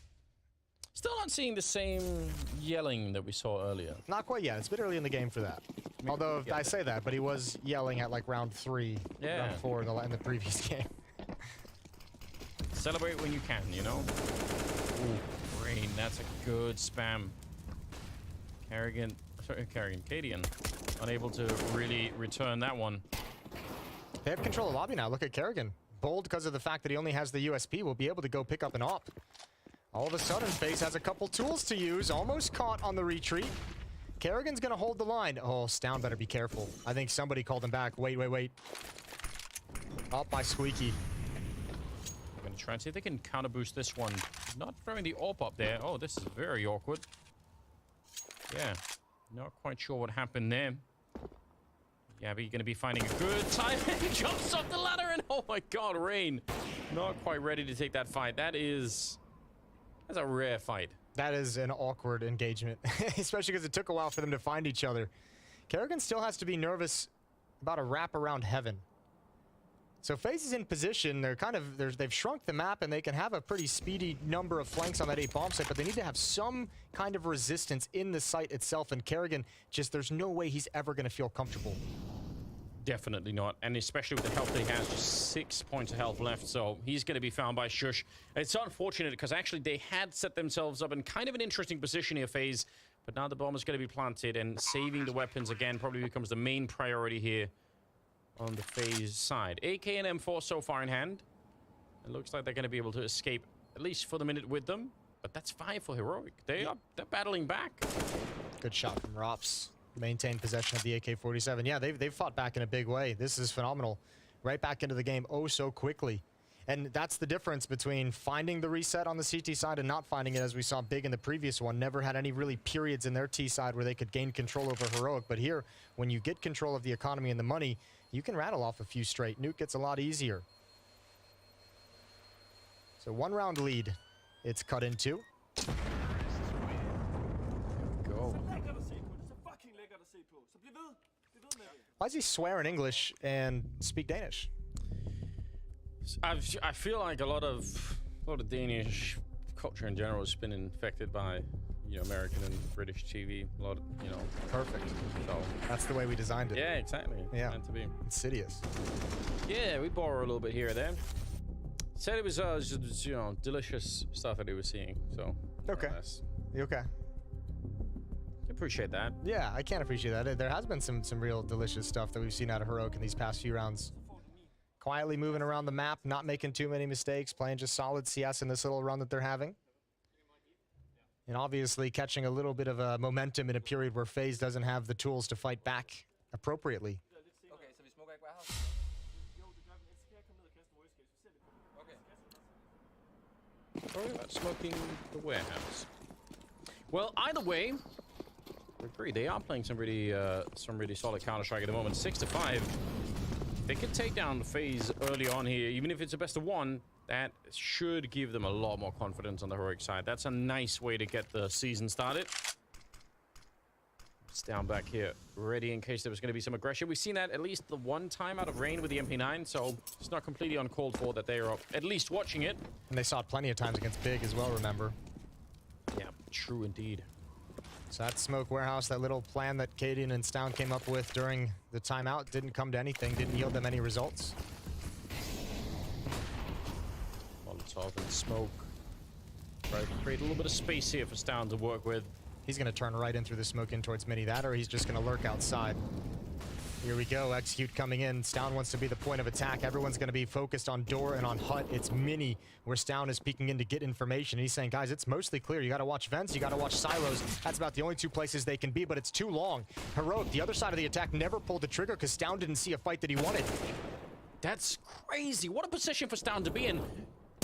Still not seeing the same yelling that we saw earlier. Not quite yet. It's a bit early in the game for that. Although I say that, but he was yelling at like round 3, round 4 in the previous game. Celebrate when you can, you know? Ooh, Rain, that's a good spam. Cadian, unable to really return that one. They have control of lobby now. Look at Kerrigan. Bold because of the fact that he only has the USP, will be able to go pick up an op. All of a sudden, FaZe has a couple tools to use. Almost caught on the retreat. Kerrigan's going to hold the line. Oh, Stown better be careful. I think somebody called him back. Wait. Up by Squeaky. I'm going to try and see if they can counter boost this one. Not throwing the AWP up there. Oh, this is very awkward. Yeah, not quite sure what happened there. Yeah, but you're going to be finding a good time. Jumps off the ladder, and oh my god, Rain. Not quite ready to take that fight. That's a rare fight. That is an awkward engagement, especially because it took a while for them to find each other. Kerrigan still has to be nervous about a wrap around heaven. So FaZe is in position. They've shrunk the map, and they can have a pretty speedy number of flanks on that 8 bomb site, but they need to have some kind of resistance in the site itself, and Kerrigan, there's no way he's ever going to feel comfortable. Definitely not, and especially with the health that he has, just 6 points of health left, so he's going to be found by Shush. It's unfortunate, because actually they had set themselves up in kind of an interesting position here, FaZe, but now the bomb is going to be planted, and saving the weapons again probably becomes the main priority here on the FaZe side. AK and M4 so far in hand. It looks like they're going to be able to escape, at least for the minute, with them, but that's 5 for Heroic. They're battling back. Good shot from Rops. Maintain possession of the AK-47. Yeah, they've fought back in a big way. This is phenomenal. Right back into the game oh so quickly. And that's the difference between finding the reset on the CT side and not finding it, as we saw Big in the previous one. Never had any really periods in their T side where they could gain control over Heroic. But here, when you get control of the economy and the money, you can rattle off a few straight. Nuke gets a lot easier. So 1-round lead. It's cut into. Go. Why does he swear in English and speak Danish? I feel like a lot of Danish culture in general has been infected by, American and British TV. A lot of, Perfect. So That's the way we designed it. yeah, exactly. Yeah. Meant to be. Insidious. Yeah, we borrow a little bit here and there. Said it was just, delicious stuff that he was seeing. So Okay. You okay? Appreciate that. Yeah, I can appreciate that. There has been some real delicious stuff that we've seen out of Heroic in these past few rounds. Quietly moving around the map, not making too many mistakes, playing just solid CS in this little run that they're having. And obviously catching a little bit of a momentum in a period where FaZe doesn't have the tools to fight back appropriately. Okay, så vi smukker ikke warehouse? Sorry about smoking the warehouse. Well, either way, I agree. They are playing some really solid Counter-Strike at the moment. 6-5. They could take down FaZe early on here, even if it's a best of one. That should give them a lot more confidence on the Heroic side. That's a nice way to get the season started. It's down back here, ready in case there was going to be some aggression. We've seen that at least the one time out of rain with the MP9, so it's not completely uncalled for that they are at least watching it. And they saw it plenty of times against Big as well, remember? Yeah, true indeed. So that smoke warehouse, that little plan that Cadian and Stound came up with during the timeout didn't come to anything, didn't yield them any results. Molotov and smoke. Try to create a little bit of space here for Stound to work with. He's going to turn right in through the smoke in towards Mini. That, or he's just going to lurk outside. Here we go. Execute coming in. Stound wants to be the point of attack. Everyone's going to be focused on Door and on Hut. It's Mini where Stound is peeking in to get information. And he's saying, guys, it's mostly clear. You got to watch vents. You got to watch silos. That's about the only two places they can be, but it's too long. Heroic, the other side of the attack, never pulled the trigger because Stound didn't see a fight that he wanted. That's crazy. What a position for Stound to be in.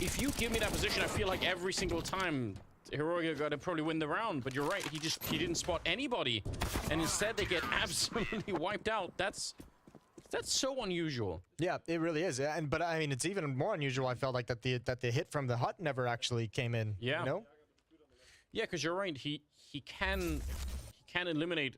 If you give me that position, I feel like every single time Heroic are going to probably win the round, but you're right, he didn't spot anybody, and instead they get absolutely wiped out. That's so unusual. Yeah, it really is. But I mean, it's even more unusual. I felt like that the hit from the Hut never actually came in. Yeah. You know? Yeah, because you're right. He can eliminate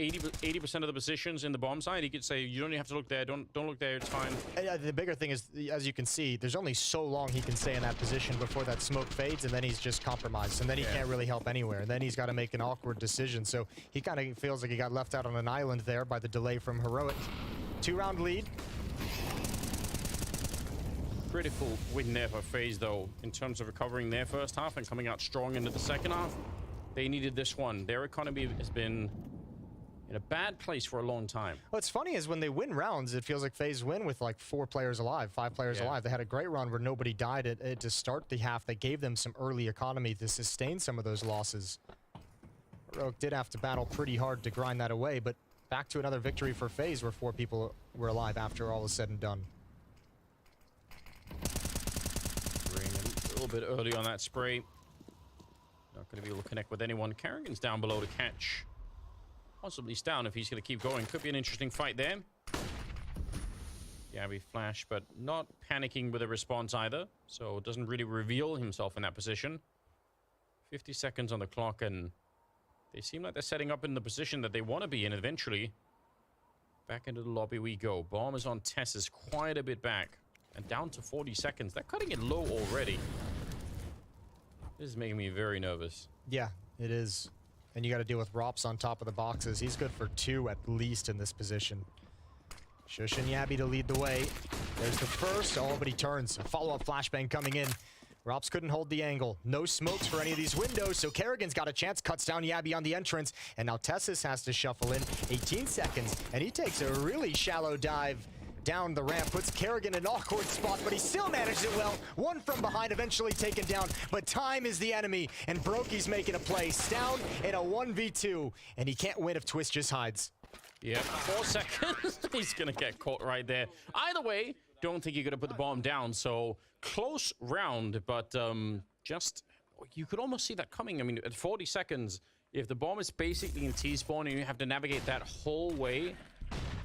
80% of the positions in the bomb side. He could say, you don't even have to look there. Don't look there. It's fine. The bigger thing is, as you can see, there's only so long he can stay in that position before that smoke fades, and then he's just compromised, and then he can't really help anywhere. And then he's got to make an awkward decision. So he kind of feels like he got left out on an island there by the delay from Heroic. 2-round lead. Critical win there for FaZe, though, in terms of recovering their first half and coming out strong into the second half. They needed this one. Their economy has been in a bad place for a long time. What's funny is when they win rounds, it feels like FaZe win with like 4 players alive, 5 players alive. They had a great run where nobody died to start the half. That gave them some early economy to sustain some of those losses. Heroic did have to battle pretty hard to grind that away, but back to another victory for FaZe where 4 people were alive after all is said and done. Bring a little bit early on that spray. Not going to be able to connect with anyone. Kerrigan's down below to catch. Possibly down if he's going to keep going. Could be an interesting fight there. Yeah, we flash, but not panicking with a response either. So it doesn't really reveal himself in that position. 50 seconds on the clock, and they seem like they're setting up in the position that they want to be in eventually. Back into the lobby we go. Bomb is on Tess, quite a bit back. And down to 40 seconds. They're cutting it low already. This is making me very nervous. Yeah, it is. And you got to deal with Rops on top of the boxes. He's good for 2 at least in this position. Shush and Yabby to lead the way. There's the first. Oh, but he turns. A follow-up flashbang coming in. Rops couldn't hold the angle. No smokes for any of these windows, so Kerrigan's got a chance. Cuts down Yabby on the entrance. And now Tessus has to shuffle in. 18 seconds. And he takes a really shallow dive down the ramp, puts Kerrigan in an awkward spot, but he still managed it well. 1 from behind, eventually taken down, but time is the enemy, and Brokey's making a play. Down in a 1v2, and he can't win if Twist just hides. Yeah, 4 seconds. He's gonna get caught right there. Either way, don't think you're gonna put the bomb down, so close round, but just, you could almost see that coming. I mean, at 40 seconds, if the bomb is basically in T-spawn and you have to navigate that whole way,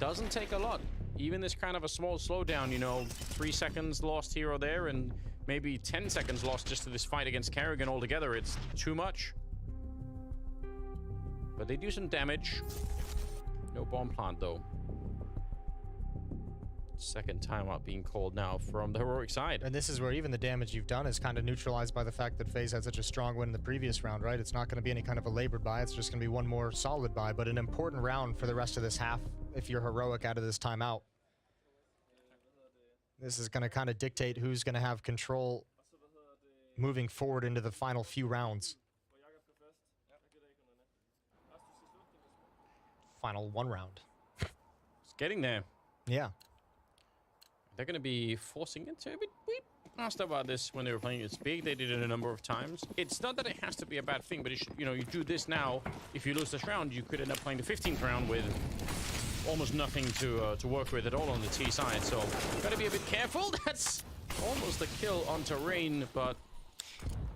doesn't take a lot. Even this kind of a small slowdown, 3 seconds lost here or there, and maybe 10 seconds lost just to this fight against Kerrigan altogether. It's too much. But they do some damage. No bomb plant, though. Second timeout being called now from the Heroic side. And this is where even the damage you've done is kind of neutralized by the fact that FaZe had such a strong win in the previous round, right? It's not going to be any kind of a labored buy. It's just going to be one more solid buy, but an important round for the rest of this half if you're Heroic out of this timeout. This is going to kind of dictate who's going to have control moving forward into the final few rounds. Final one round. It's getting there. Yeah. They're going to be forcing it to. We asked about this when they were playing It's Big. They did it a number of times. It's not that it has to be a bad thing, but it should, you know, you do this now. If you lose this round, you could end up playing the 15th round with almost nothing to work with at all on the T side. So got to be a bit careful. That's almost a kill onto Rain, but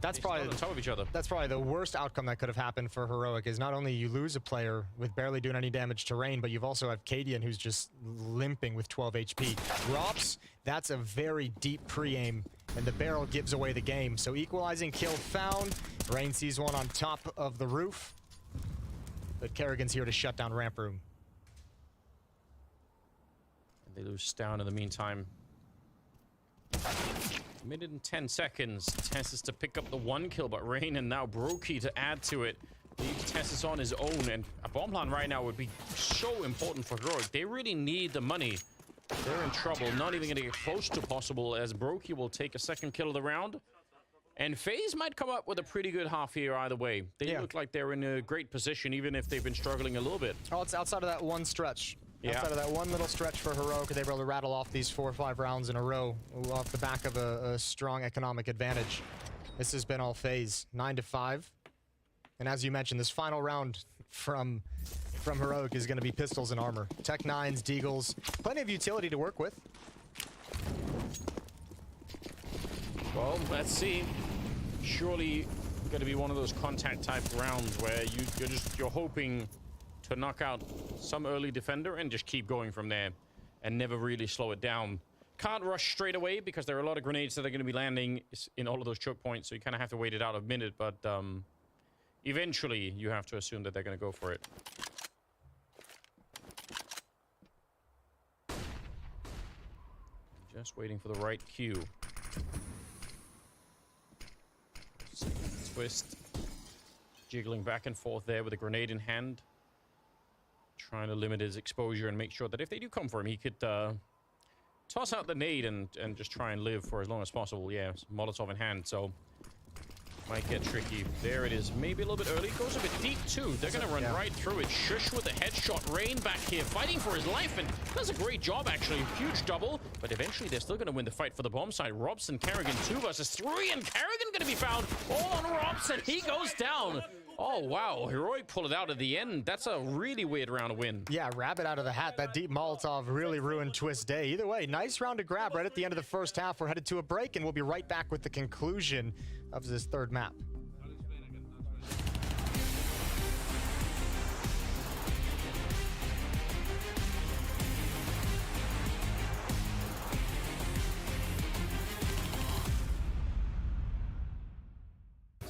that's probably on top of each other. That's probably the worst outcome that could have happened for Heroic. Is not only you lose a player with barely doing any damage to Rain, but you've also have Cadian who's just limping with 12 HP. Rops, that's a very deep pre-aim, and the barrel gives away the game. So equalizing kill found. Rain sees one on top of the roof, but Kerrigan's here to shut down ramp room. And they lose down in the meantime. Minute and 10 seconds. Tess is to pick up the one kill, but Rain and now Brokey to add to it. Leaves Tess on his own, and a bomb plant right now would be so important for Heroic. They really need the money. They're in trouble. Not even going to get close to possible, as Brokey will take a second kill of the round. And FaZe might come up with a pretty good half here either way. They look like they're in a great position, even if they've been struggling a little bit. Oh, it's outside of that one stretch. Yeah. Outside of that one little stretch for Heroic, they were able to rattle off these 4 or 5 rounds in a row off the back of a strong economic advantage. This has been all FaZe, 9-5. And as you mentioned, this final round from Heroic is going to be pistols and armor. Tech 9s, Deagles, plenty of utility to work with. Well, let's see. Surely going to be one of those contact type rounds where you're hoping to knock out some early defender and just keep going from there and never really slow it down. Can't rush straight away because there are a lot of grenades that are going to be landing in all of those choke points, so you kind of have to wait it out a minute, but eventually you have to assume that they're going to go for it. Just waiting for the right cue. Twist. Jiggling back and forth there with a grenade in hand. Trying to limit his exposure and make sure that if they do come for him, he could toss out the nade and just try and live for as long as possible. Yeah, Molotov in hand, so might get tricky. There it is. Maybe a little bit early. Goes a bit deep, too. They're going to run right through it. Shush with a headshot. Rain back here fighting for his life, and does a great job, actually. Huge double, but eventually they're still going to win the fight for the bomb side. Robson, Kerrigan, 2 versus 3, and Kerrigan going to be found all on Robson. He goes down. Oh, wow. Heroic pull it out at the end. That's a really weird round to win. Yeah, rabbit out of the hat. That deep Molotov really ruined Twist's day. Either way, nice round to grab right at the end of the first half. We're headed to a break, and we'll be right back with the conclusion of this third map.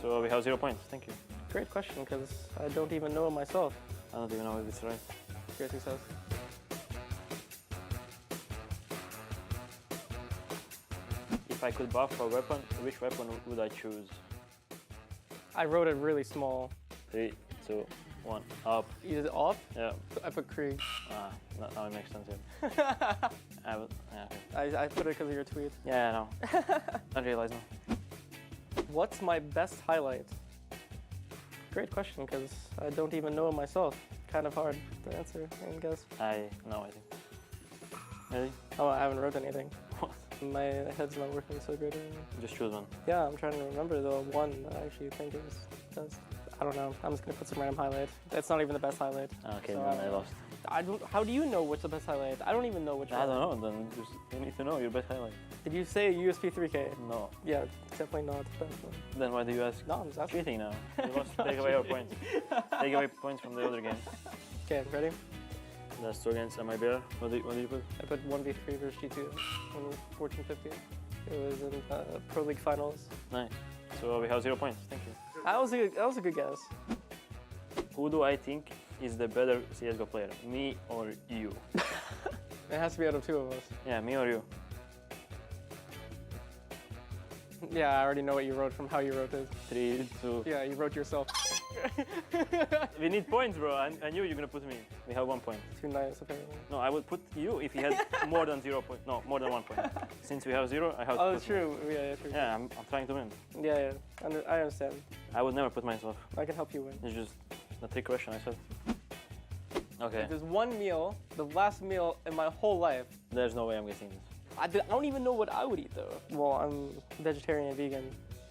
So we have 0 points, thank you. Great question, because I don't even know it myself. I don't even know if it's right. Great success. If I could buff a weapon, which weapon would I choose? I wrote it really small. 3, 2, 1, up. You did off? Yeah. I put Krieg. Now it makes sense, yeah. I put it because of your tweet. Yeah, I know. I realize now. What's my best highlight? Great question, because I don't even know it myself. Kind of hard to answer, I guess. I know, I think. Really? Oh, I haven't wrote anything. What? My head's not working so good right now. Just choose one. Yeah, I'm trying to remember the one that I actually think is best. I don't know. I'm just going to put some random highlight. It's not even the best highlight. Okay, so then I lost. How do you know what's the best highlight? I don't even know which one. I don't know, then just, you need to know your best highlight. Did you say USP 3K? No. Yeah, definitely not the best one. Then why do you ask? No, I'm just asking. Cheating now. You must take away your points. Take away points from the other game. Okay, ready? That's 2 against MIBR. What do you put? I put 1v3 versus G2 in 1450. It was in Pro League Finals. Nice. So we have 0 points. Thank you. That was a good guess. Who Who do I think is the better CSGO player? Me or you? It has to be out of two of us. Yeah, me or you. Yeah, I already know what you wrote from how you wrote this. 3, 2. Yeah, you wrote yourself. We need points, bro. I knew you're gonna put me. We have 1 point. Too nice, apparently. No, I would put you if you had more than 0 point. No, more than 1 point. Since we have 0, I have to Oh, put true. Yeah, true. Yeah, I'm trying to win. Yeah. I understand. I would never put myself. I can help you win. It's just a trick question, I said. Okay. If there's one meal, the last meal in my whole life. There's no way I'm guessing this. I don't even know what I would eat though. Well, I'm vegetarian and vegan,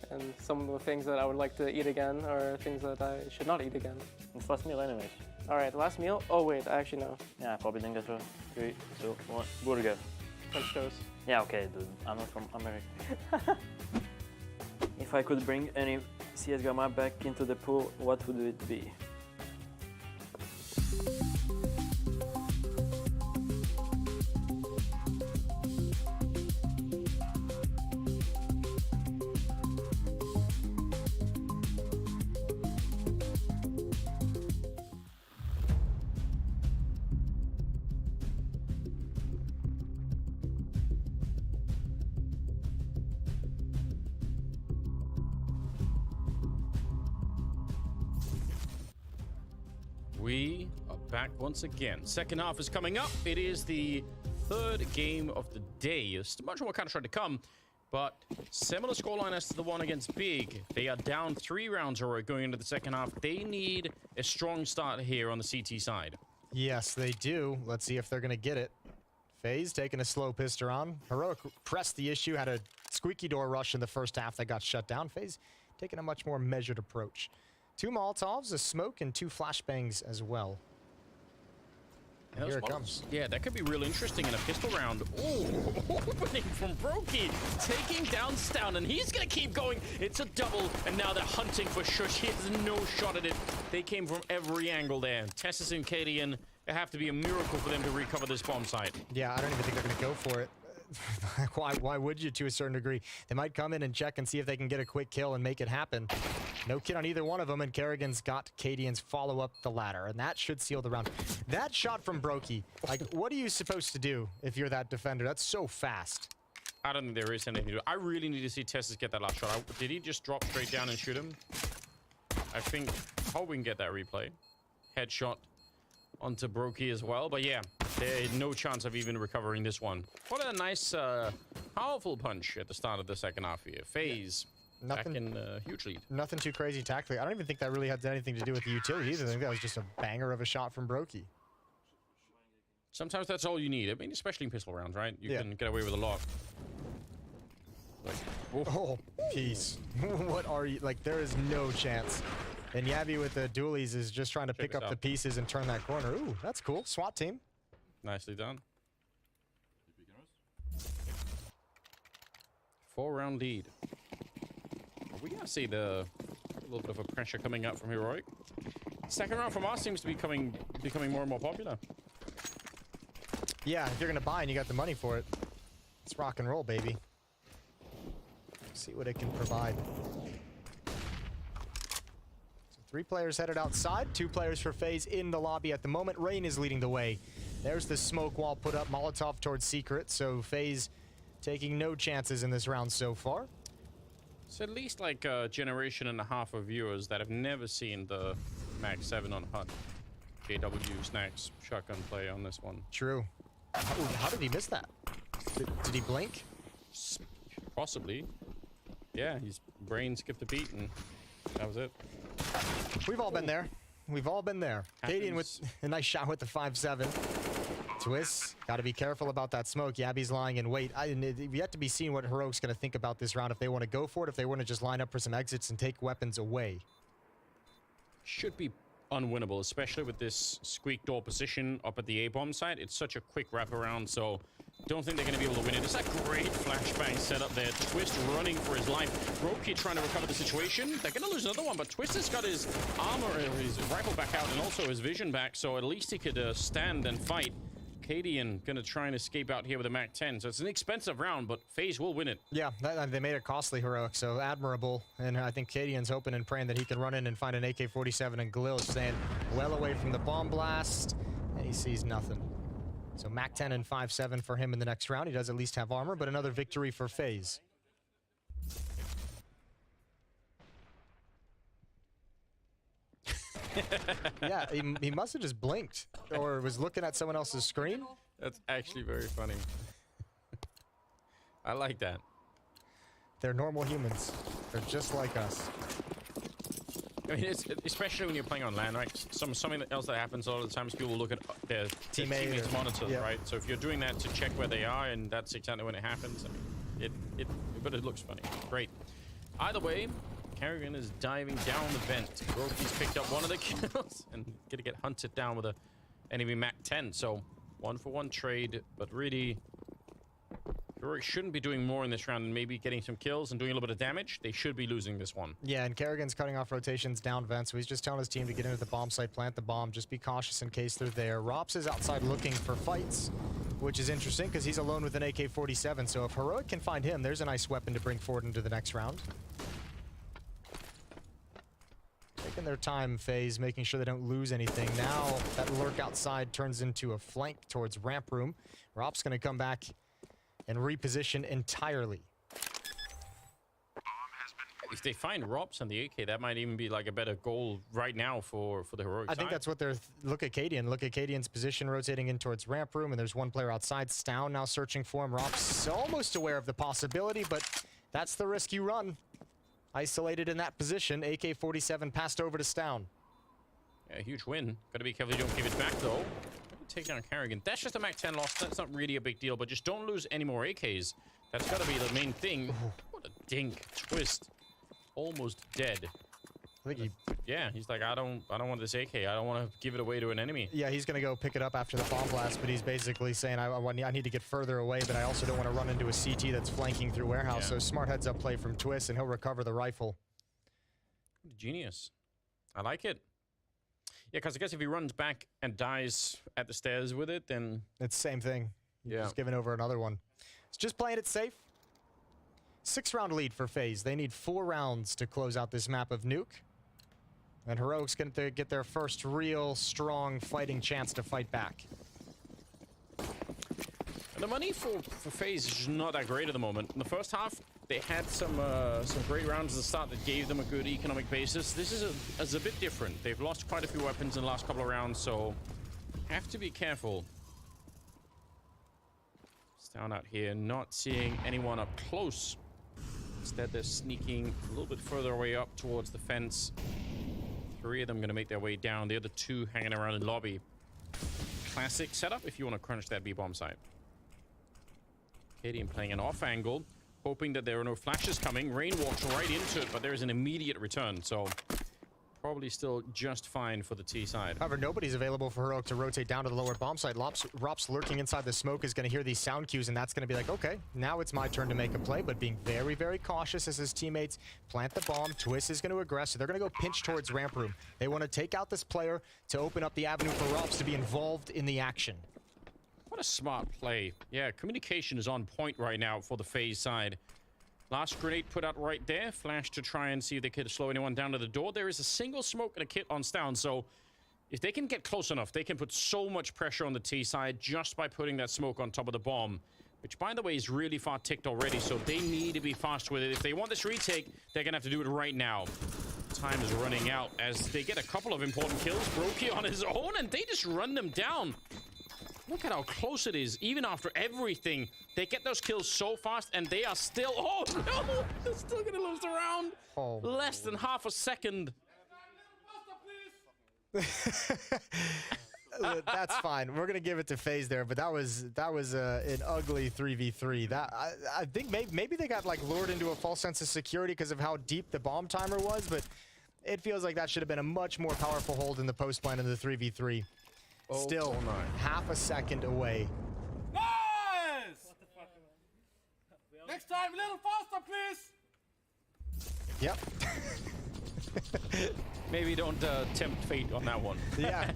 and some of the things that I would like to eat again are things that I should not eat again. It's last meal anyways. All right, the last meal. Oh wait, I actually know. Yeah, probably didn't guess right. 3, 2, 1. Burger. French toast. Yeah, okay, dude. I'm not from America. If I could bring any CSGO map back into the pool, what would it be? We are back once again. Second half is coming up. It is the third game of the day. There's much more Counter-Strike to come, but similar scoreline as to the one against Big. They are down 3 rounds already going into the second half. They need a strong start here on the CT side. Yes, they do. Let's see if they're going to get it. Faze taking a slow pistol on. Heroic pressed the issue, had a squeaky door rush in the first half that got shut down. Faze taking a much more measured approach. 2 Molotovs, a smoke, and 2 flashbangs as well. And here it comes. Yeah, that could be real interesting in a pistol round. Oh, opening from Brokey, taking down Stown, and he's going to keep going. It's a double, and now they're hunting for Shush. He has no shot at it. They came from every angle there. Tessus and Cadian, it have to be a miracle for them to recover this bomb site. Yeah, I don't even think they're going to go for it. Why would you, to a certain degree? They might come in and check and see if they can get a quick kill and make it happen. No kid on either one of them, and Kerrigan's got Cadian's follow up the ladder, and that should seal the round. That shot from Brokey, like, what are you supposed to do if you're that defender? That's so fast. I don't think there is anything to do. I really need to see Tessus get that last shot. Did he just drop straight down and shoot him? I hope we can get that replay. Headshot onto Brokey as well, but yeah, there's no chance of even recovering this one. What a nice, powerful punch at the start of the second half here. Faze back in huge lead. Nothing too crazy tactically. I don't even think that really had anything to do with the utility either. I think that was just a banger of a shot from Brokey. Sometimes that's all you need. I mean, especially in pistol rounds, right? You can get away with a lot. Like, oh, peace. What are you, like, there is no chance. And Yabby with the dualies is just trying to pick up the pieces and turn that corner. Ooh, that's cool. SWAT team. Nicely done. 4-round lead. Are we gonna see a little bit of a pressure coming up from Heroic? Second round from us seems to be becoming more and more popular. Yeah, if you're gonna buy and you got the money for it, it's rock and roll, baby. See what it can provide. 3 players headed outside, 2 players for Faze in the lobby at the moment. Rain is leading the way. There's the smoke wall put up, Molotov towards Secret, so Faze taking no chances in this round so far. It's at least like a generation and a half of viewers that have never seen the Mag 7 on HUD. JW Snacks shotgun play on this one. True. How did he miss that? Did he blink? Possibly. Yeah, his brain skipped a beat and that was it. We've all been there. We've all been there. Cadian with a nice shot with the 5-7. Twists. Got to be careful about that smoke. Yabby's lying in wait. We yet to be seen what Heroic's going to think about this round. If they want to go for it, if they want to just line up for some exits and take weapons away. Should be unwinnable, especially with this squeak door position up at the A-bomb site. It's such a quick wraparound, so don't think they're going to be able to win it. It's a great flashbang setup there. Twist running for his life. Brokey trying to recover the situation. They're going to lose another one, but Twist has got his armor, his rifle back out, and also his vision back, so at least he could stand and fight. Cadian gonna try and escape out here with a Mac 10. So it's an expensive round, but Faze will win it. Yeah, they made it costly, Heroic, so admirable. And I think Cadian's hoping and praying that he can run in and find an AK-47, and Galil staying well away from the bomb blast, and he sees nothing. So Mac 10 and 5-7 for him in the next round. He does at least have armor, but another victory for Faze. Yeah, he must have just blinked or was looking at someone else's screen. That's actually very funny. I like that. They're normal humans. They're just like us. I mean, it's, especially when you're playing on LAN, right? Something else that happens a lot of the times, people will look at their teammates' monitors, right? So if you're doing that to check where they are, and that's exactly when it happens, I mean, but it looks funny. Great. Either way, Kerrigan is diving down the vent. Roki's picked up one of the kills and gonna get hunted down with a enemy Mac 10. So 1-for-1 trade, but really, Heroic shouldn't be doing more in this round and maybe getting some kills and doing a little bit of damage. They should be losing this one. Yeah, and Kerrigan's cutting off rotations down vent, so he's just telling his team to get into the bomb site, plant the bomb, just be cautious in case they're there. Rops is outside looking for fights, which is interesting because he's alone with an AK-47, so if Heroic can find him, there's a nice weapon to bring forward into the next round. Taking their time, Faze, making sure they don't lose anything. Now that lurk outside turns into a flank towards ramp room. Rop's gonna come back and reposition entirely. If they find Rops on the AK, that might even be like a better goal right now for the Heroic I think that's what they're... Look at Cadian. Look at Cadian's position rotating in towards ramp room, and there's one player outside. Stown now searching for him. Rops almost aware of the possibility, but that's the risk you run. Isolated in that position, AK-47 passed over to Stown. Yeah, huge win. Gotta be careful you don't give it back, though. Take down Kerrigan. That's just a Mac 10 loss. That's not really a big deal, but just don't lose any more AKs. That's gotta be the main thing. What a dink. Twist. Almost dead. I think he... Yeah, he's like, I don't want this AK. I don't want to give it away to an enemy. Yeah, he's gonna go pick it up after the bomb blast, but he's basically saying, I need to get further away, but I also don't want to run into a CT that's flanking through warehouse. Yeah. So smart heads-up play from Twist, and he'll recover the rifle. Genius. I like it. Yeah, because I guess if he runs back and dies at the stairs with it, then... It's the same thing. You're just giving over another one. It's just playing it safe. 6-round lead for Faze. They need 4 rounds to close out this map of Nuke. And Heroic's going to get their first real strong fighting chance to fight back. And the money for Faze is just not that great at the moment. In the first half, they had some great rounds at the start that gave them a good economic basis. This is a bit different. They've lost quite a few weapons in the last couple of rounds, so have to be careful. Down out here, not seeing anyone up close. Instead, they're sneaking a little bit further away up towards the fence. 3 of them going to make their way down. The other 2 hanging around in lobby. Classic setup if you want to crunch that B-bomb site. Cadian playing an off angle, hoping that there are no flashes coming. Rain walks right into it, but there is an immediate return, so probably still just fine for the T side. However, nobody's available for Heroic to rotate down to the lower bomb site. Rops lurking inside the smoke is going to hear these sound cues, and that's going to be like, okay, now it's my turn to make a play, but being very, very cautious as his teammates plant the bomb. Twist is going to aggress, so they're going to go pinch towards ramp room. They want to take out this player to open up the avenue for Rops to be involved in the action. What a smart play. Yeah, communication is on point right now for the Faze side. Last grenade put out right there. Flash to try and see if they could slow anyone down to the door. There is a single smoke and a kit on Stown, so if they can get close enough, they can put so much pressure on the T side just by putting that smoke on top of the bomb, which, by the way, is really far ticked already, so they need to be fast with it. If they want this retake, they're going to have to do it right now. Time is running out as they get a couple of important kills. Brokey on his own, and they just run them down. Look at how close it is. Even after everything, they get those kills so fast, and they are still... Oh, no! They're still going to lose the round. Oh, less than half a second. That's fine. We're going to give it to Faze there, but that was an ugly 3v3. I think maybe they got, like, lured into a false sense of security because of how deep the bomb timer was, but it feels like that should have been a much more powerful hold in the post plan in the 3v3. Still, half a second away. Nice! Next time, a little faster, please. Yep. Maybe don't tempt fate on that one. Yeah.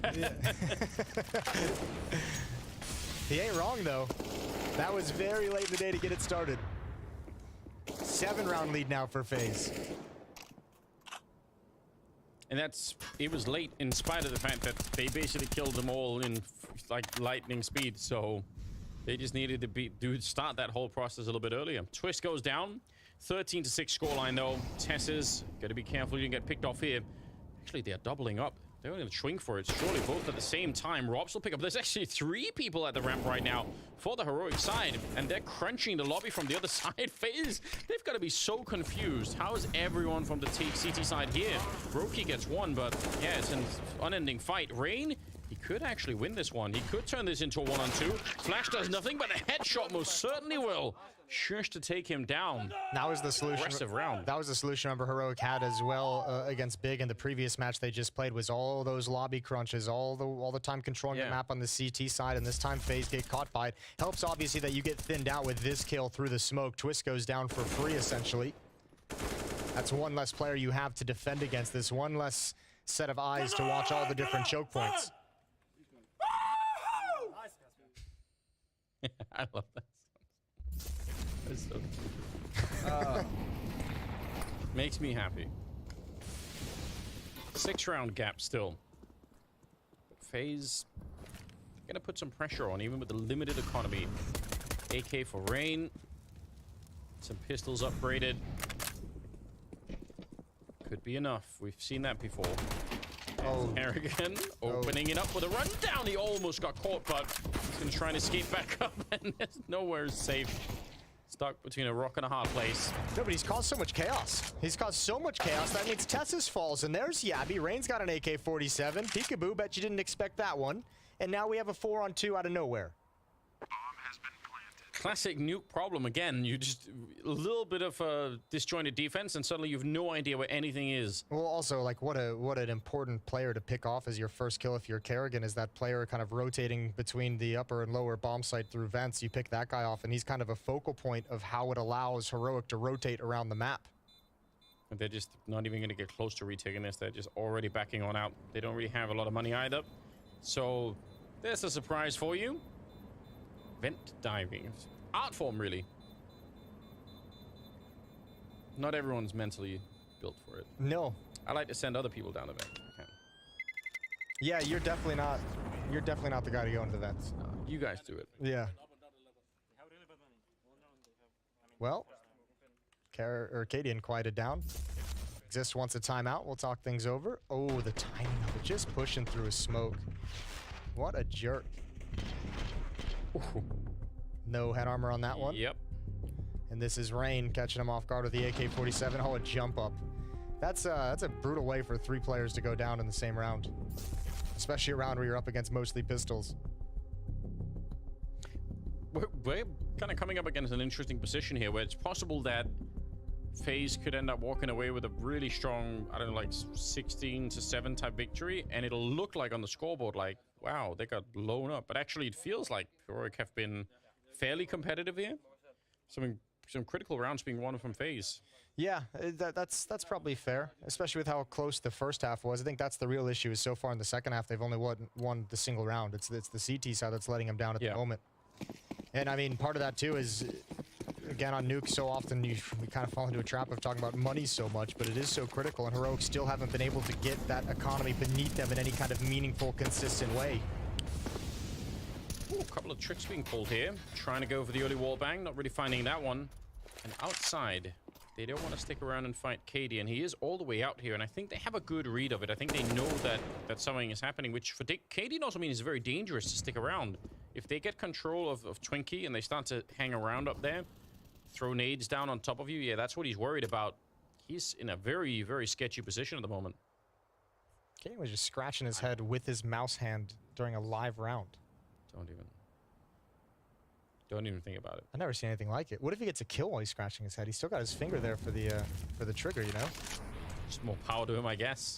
He ain't wrong, though. That was very late in the day to get it started. 7-round lead now for Faze. And it was late in spite of the fact that they basically killed them all in like lightning speed. So they just needed to start that whole process a little bit earlier. Twist goes down. 13-6 scoreline though. Tess's got to be careful you didn't get picked off here. Actually, they're doubling up. They're going to swing for it. Surely both at the same time. Robs will pick up. There's actually 3 people at the ramp right now for the heroic side. And they're crunching the lobby from the other side. Faze, they've got to be so confused. How is everyone from the CT side here? Roki gets one, but yeah, it's an unending fight. Rain, he could actually win this one. He could turn this into a 1-on-2. Flash does nothing, but a headshot most certainly will. Shush to take him down. That was the solution. Aggressive round. That was the solution remember Heroic had as well against Big in the previous match they just played, was all those lobby crunches, all the time controlling the map on the CT side, and this time Faze get caught by it. Helps obviously that you get thinned out with this kill through the smoke. Twist goes down for free essentially. That's one less player you have to defend against. This one less set of eyes to watch all the different choke points. I love that. That's so makes me happy. 6-round gap still. Faze gonna put some pressure on, even with the limited economy. AK for Rain. Some pistols upgraded. Could be enough. We've seen that before. Oh. Harrigan opening it up with a run down. He almost got caught, but he's gonna try and escape back up, and there's nowhere safe. Stuck between a rock and a hard place. No, but he's caused so much chaos. He's caused so much chaos. That means Tess's falls, and there's Yabby. Rain's got an AK-47. Peekaboo, bet you didn't expect that one. And now we have a 4-on-2 out of nowhere. Classic nuke problem again. You just a little bit of a disjointed defense, and suddenly you have no idea where anything is. Well, also, like, what an important player to pick off as your first kill if you're Kerrigan, is that player kind of rotating between the upper and lower bomb site through vents. You pick that guy off, and he's kind of a focal point of how it allows Heroic to rotate around the map. And they're just not even going to get close to retaking this. They're just already backing on out. They don't really have a lot of money either. So there's a surprise for you. Vent diving. Art form, really. Not everyone's mentally built for it. No. I like to send other people down the vent. Okay. Yeah, you're definitely not the guy to go into the vents. No, you guys do it. Yeah. Well, Arcadian quieted down. Exist wants a timeout. We'll talk things over. Oh, the timing of it. Just pushing through a smoke. What a jerk. Ooh. No head armor on that one. Yep. And this is Rain catching him off guard with the AK-47. Oh, a jump up. That's a brutal way for 3 players to go down in the same round. Especially a round where you're up against mostly pistols. We're kind of coming up against an interesting position here where it's possible that Faze could end up walking away with a really strong, I don't know, like 16-7 type victory, and it'll look like on the scoreboard like, wow, they got blown up. But actually it feels like Heroic have been fairly competitive here. Some critical rounds being won from Faze. Yeah, that's probably fair, especially with how close the first half was. I think that's the real issue is so far in the second half, they've only won the single round. It's the CT side that's letting them down at the moment. And I mean, part of that too is, again, on nuke, so often we kind of fall into a trap of talking about money so much, but it is so critical, and Heroic still haven't been able to get that economy beneath them in any kind of meaningful, consistent way. Ooh, a couple of tricks being pulled here. Trying to go for the early wall bang, not really finding that one. And outside, they don't want to stick around and fight Katie, and he is all the way out here, and I think they have a good read of it. I think they know that something is happening, which for Katie also means it's very dangerous to stick around. If they get control of Twinkie and they start to hang around up there, throw nades down on top of you, yeah, that's what he's worried about. He's in a very, very sketchy position at the moment. Katie was just scratching his head with his mouse hand during a live round. Don't even think about it. I've never seen anything like it. What if he gets a kill while he's scratching his head? He's still got his finger there for the trigger, you know? Just more power to him, I guess.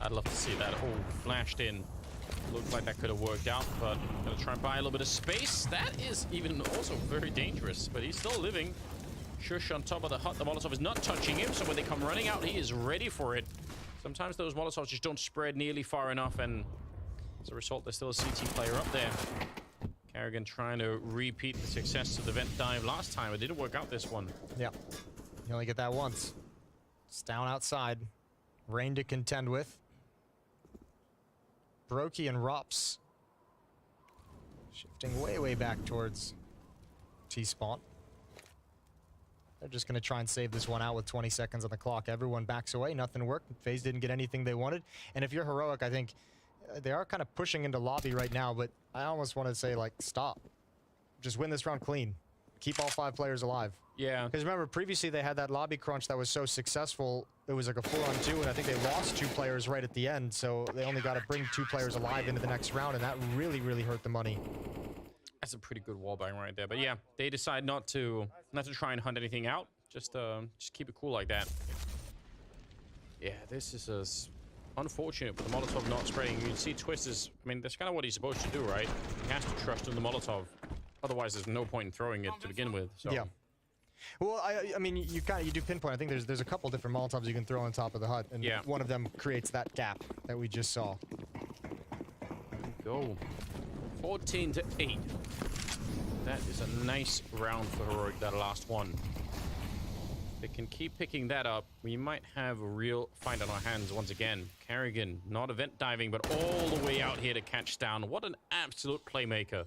I'd love to see that. Oh, flashed in. Looked like that could have worked out, but gonna try and buy a little bit of space. That is even also very dangerous, but he's still living. Shush on top of the hut. The Molotov is not touching him, so when they come running out, he is ready for it. Sometimes those Molotovs just don't spread nearly far enough, and as a result, there's still a CT player up there. Kerrigan trying to repeat the success of the vent dive last time. It didn't work out this one. Yeah. You only get that once. It's down outside. Rain to contend with. Brokey and Rops shifting way back towards T-spawn. They're just going to try and save this one out with 20 seconds on the clock. Everyone backs away. Nothing worked. Faze didn't get anything they wanted. And if you're Heroic, I think they are kind of pushing into lobby right now, but I almost want to say, like, stop. Just win this round clean. Keep all 5 players alive. Yeah. Because remember, previously they had that lobby crunch that was so successful. It was like a 4-on-2, and I think they lost 2 players right at the end, so they only got to bring 2 players alive into the next round, and that really hurt the money. That's a pretty good wallbang right there. But yeah, they decide not to try and hunt anything out. Just keep it cool like that. Yeah, this is unfortunate with the Molotov not spraying. You can see Twist is, I mean, that's kind of what he's supposed to do, right? He has to trust in the Molotov. Otherwise, there's no point in throwing it to begin with. So. Yeah. Well, I mean, you do pinpoint. I think there's a couple different Molotovs you can throw on top of the hut, and one of them creates that gap that we just saw. Go. 14-8. That is a nice round for Heroic, that last one. They can keep picking that up. We might have a real fight on our hands once again. Kerrigan, not event diving, but all the way out here to catch down. What an absolute playmaker.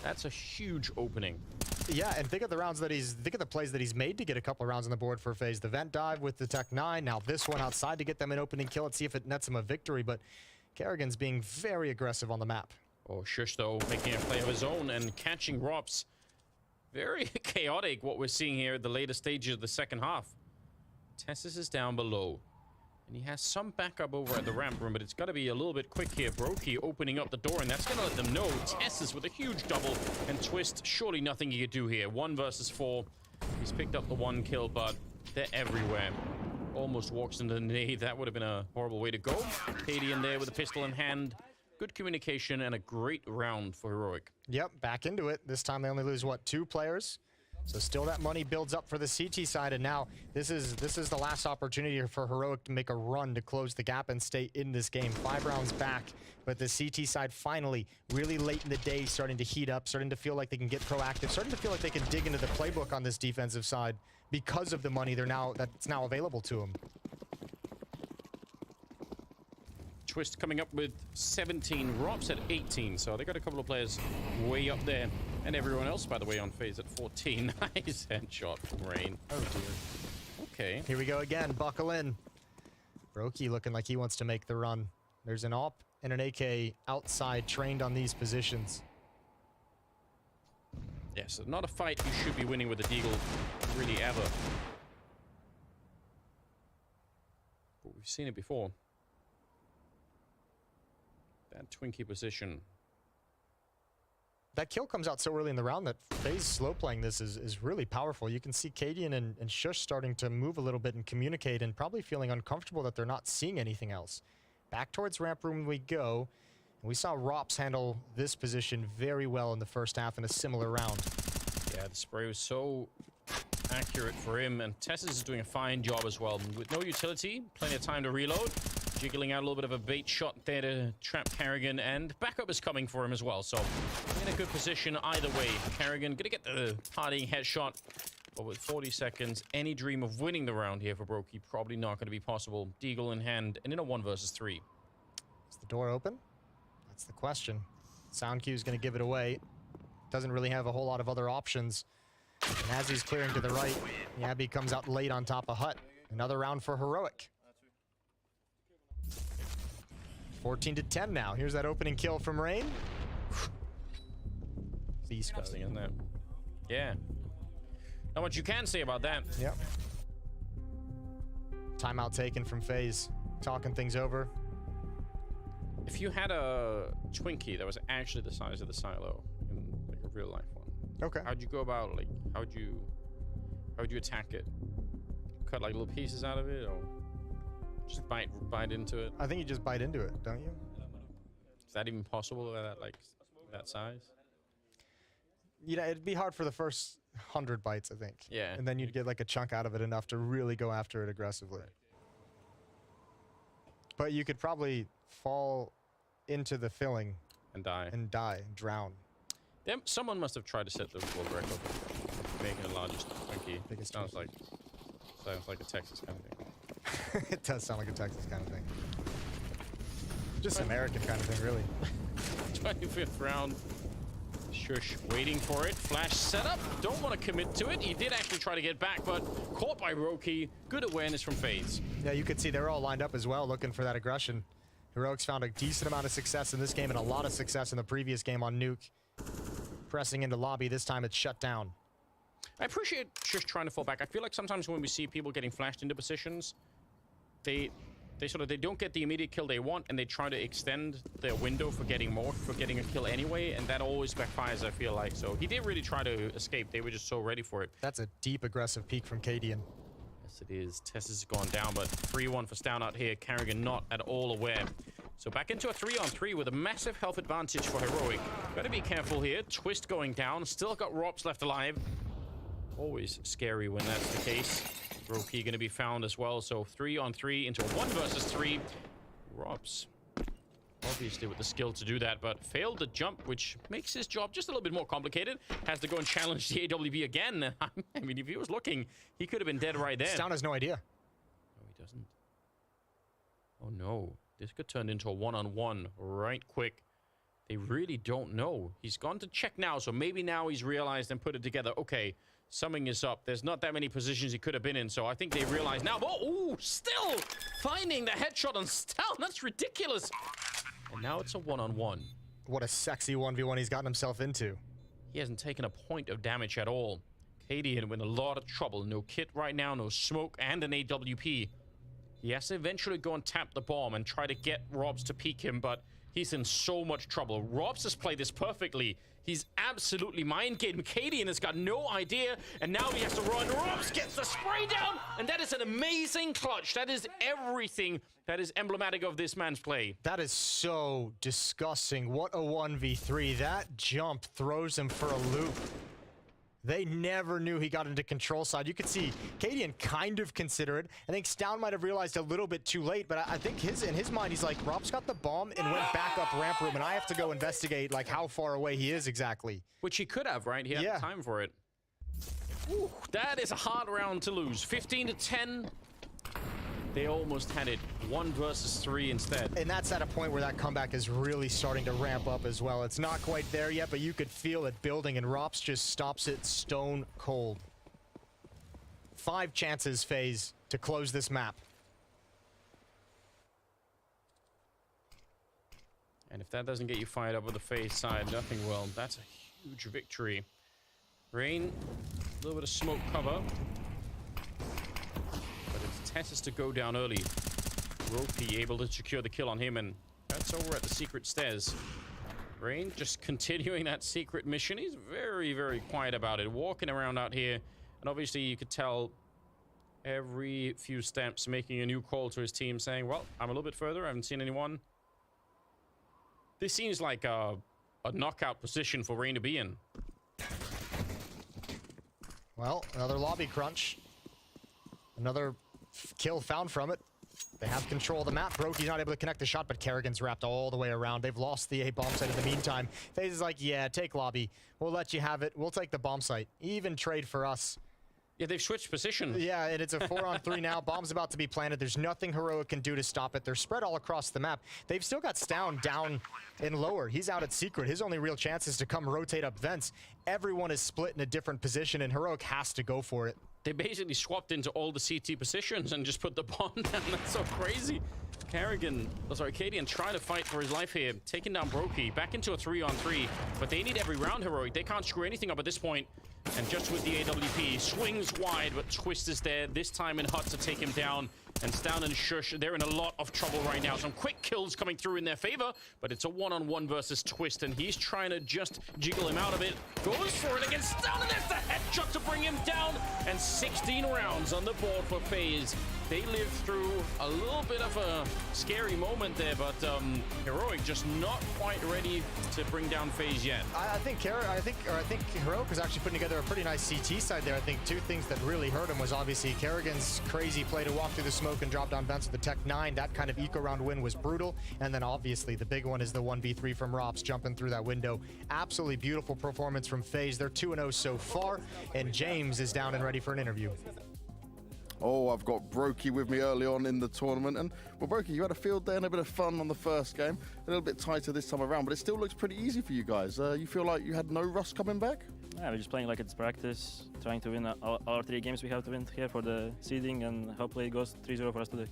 That's a huge opening. Yeah, and think of the rounds that think of the plays that he's made to get a couple of rounds on the board for Faze. The vent dive with the Tech 9. Now this one outside to get them an opening kill. Let's see if it nets him a victory. But Kerrigan's being very aggressive on the map. Oh, Shush, though, making a play of his own and catching Rops. Very chaotic what we're seeing here at the later stages of the second half. Tessus is down below. And he has some backup over at the ramp room, but it's got to be a little bit quick here. Brokey opening up the door, and that's going to let them know. Tessus with a huge double, and Twist, surely nothing he could do here. 1 versus 4. He's picked up the 1 kill, but they're everywhere. Almost walks into the nade. That would have been a horrible way to go. Katie in there with a pistol in hand. Good communication and a great round for Heroic. Yep, back into it. This time they only lose, what, 2 players? So still that money builds up for the CT side, and now this is the last opportunity for Heroic to make a run to close the gap and stay in this game. 5 rounds back, but the CT side finally, really late in the day, starting to heat up, starting to feel like they can get proactive, starting to feel like they can dig into the playbook on this defensive side because of the money that's now available to them. Twist coming up with 17, Rops at 18, so they got a couple of players way up there. And everyone else, by the way, on Faze at 14. Nice headshot from Rain. Oh, dear. Okay. Here we go again. Buckle in. Brokey looking like he wants to make the run. There's an AWP and an AK outside trained on these positions. Yeah, so not a fight you should be winning with the Deagle, really, ever. But we've seen it before. That Twinkie position. That kill comes out so early in the round that Faze slow playing this is really powerful. You can see Cadian and Shush starting to move a little bit and communicate and probably feeling uncomfortable that they're not seeing anything else. Back towards ramp room we go. And we saw Rops handle this position very well in the first half in a similar round. Yeah, the spray was so accurate for him, and Tessus is doing a fine job as well. With no utility, plenty of time to reload. Jiggling out a little bit of a bait shot there to trap Kerrigan, and backup is coming for him as well. So in a good position either way. Kerrigan gonna get the partying headshot, but with 40 seconds, any dream of winning the round here for Brokey probably not going to be possible. Deagle in hand, and in a 1 versus 3. Is the door open? That's the question. Sound Q is going to give it away. Doesn't really have a whole lot of other options. And as he's clearing to the right, Yabby comes out late on top of Hut. Another round for Heroic. 14-10 now. Here's that opening kill from Rain. Disgusting, isn't it? Yeah. Not much you can say about that. Yep. Timeout taken from Faze. Talking things over. If you had a Twinkie that was actually the size of the silo in like a real life one, okay, how'd you go about it? Like, how would you attack it? Cut like little pieces out of it, or just bite into it? I think you just bite into it, don't you? Is that even possible at that size? You know, it'd be hard for the first 100 bites, I think. Yeah. And then you'd get like a chunk out of it enough to really go after it aggressively. Right. But you could probably fall into the filling and die and drown. Someone must have tried to set the world record, making the largest Twinkie. Sounds like a Texas kind of thing. It does sound like a Texas kind of thing. Just American kind of thing, really. 25th round. Shush waiting for it. Flash setup. Don't want to commit to it. He did actually try to get back, but caught by Roki. Good awareness from Faze. Yeah, you could see they're all lined up as well, looking for that aggression. Heroics found a decent amount of success in this game and a lot of success in the previous game on Nuke. Pressing into lobby, this time it's shut down. I appreciate Shush trying to fall back. I feel like sometimes when we see people getting flashed into positions, they don't get the immediate kill they want, and they try to extend their window for getting a kill anyway, and that always backfires, I feel like. So he did really try to escape. They were just so ready for it. That's a deep aggressive peek from Cadian. Yes, it is. Tess has gone down, but 3-1 for Stown out here. Carrigan not at all aware. So back into a 3-on-3 with a massive health advantage for Heroic. Gotta be careful here. Twist going down. Still got Robs left alive. Always scary when that's the case. Roki going to be found as well. So 3-on-3 into a 1 versus 3. Robs obviously with the skill to do that, but failed the jump, which makes his job just a little bit more complicated. Has to go and challenge the AWP again. I mean, if he was looking, he could have been dead right there. Stown has no idea. No, he doesn't. Oh no. This could turn into a 1-on-1 right quick. They really don't know. He's gone to check now, so maybe now he's realized and put it together. Okay, something is up. There's not that many positions he could have been in, so I think they realize now. Oh, ooh, still finding the headshot on Stown. That's ridiculous. And now it's a 1-on-1. What a sexy 1v1 he's gotten himself into. He hasn't taken a point of damage at all. Cadian in a lot of trouble. No kit right now, no smoke, and an AWP. He has to eventually go and tap the bomb and try to get Robs to peek him, but he's in so much trouble. Robs has played this perfectly. He's absolutely mind-gamed. Cadian has got no idea, and now he has to run. Robs gets the spray down, and that is an amazing clutch. That is everything that is emblematic of this man's play. That is so disgusting. What a 1v3. That jump throws him for a loop. They never knew he got into control side. You could see Cadian kind of consider it. I think Stown might have realized a little bit too late, but I think in his mind, he's like, Rob's got the bomb and went back up ramp room, and I have to go investigate like how far away he is exactly. Which he could have, right? He had time for it. Ooh, that is a hard round to lose. 15-10. They almost had it 1 versus 3 instead. And that's at a point where that comeback is really starting to ramp up as well. It's not quite there yet, but you could feel it building, and Rops just stops it stone cold. 5 chances, Faze, to close this map. And if that doesn't get you fired up with the Faze side, nothing will. That's a huge victory. Rain, a little bit of smoke cover. But it's Tess to go down early. Roki able to secure the kill on him, and that's over at the secret stairs. Rain just continuing that secret mission. He's very, very quiet about it. Walking around out here, and obviously you could tell every few steps making a new call to his team saying, well, I'm a little bit further. I haven't seen anyone. This seems like a knockout position for Rain to be in. Well, another lobby crunch. Another kill found from it. They have control of the map. Broky's not able to connect the shot, but Kerrigan's wrapped all the way around. They've lost the A bomb site in the meantime. FaZe is like, yeah, take lobby. We'll let you have it. We'll take the bomb site. Even trade for us. Yeah, they've switched position. Yeah, and it's a 4-on-3 now. Bomb's about to be planted. There's nothing Heroic can do to stop it. They're spread all across the map. They've still got Stown down in lower. He's out at secret. His only real chance is to come rotate up vents. Everyone is split in a different position, and Heroic has to go for it. They basically swapped into all the CT positions and just put the bomb down. That's so crazy. Cadian trying to fight for his life here. Taking down Brokey. Back into a 3-on-3. But they need every round, Heroic. They can't screw anything up at this point. And just with the AWP, swings wide, but Twist is there. This time in Hut to take him down. And Stown and Shush, they're in a lot of trouble right now. Some quick kills coming through in their favor, but it's a 1-on-1 versus Twist, and he's trying to just jiggle him out of it. Goes for it against Stown, and there's the headshot to bring him down. And 16 rounds on the board for FaZe. They lived through a little bit of a scary moment there, but Heroic just not quite ready to bring down FaZe yet. I think Heroic was actually putting together a pretty nice CT side there. I think two things that really hurt him was obviously Kerrigan's crazy play to walk through the smoke smoke and drop down vents with the Tech 9. That kind of eco round win was brutal. And then obviously the big one is the 1v3 from Robs jumping through that window. Absolutely beautiful performance from Faze. They're 2-0 so far, and James is down and ready for an interview. Oh, I've got Brokey with me early on in the tournament. And, well, Brokey, you had a field day and a bit of fun on the first game. A little bit tighter this time around, but it still looks pretty easy for you guys. You feel like you had no rust coming back? Yeah, we're just playing like it's practice, trying to win all 3 games we have to win here for the seeding, and hopefully it goes 3-0 for us today.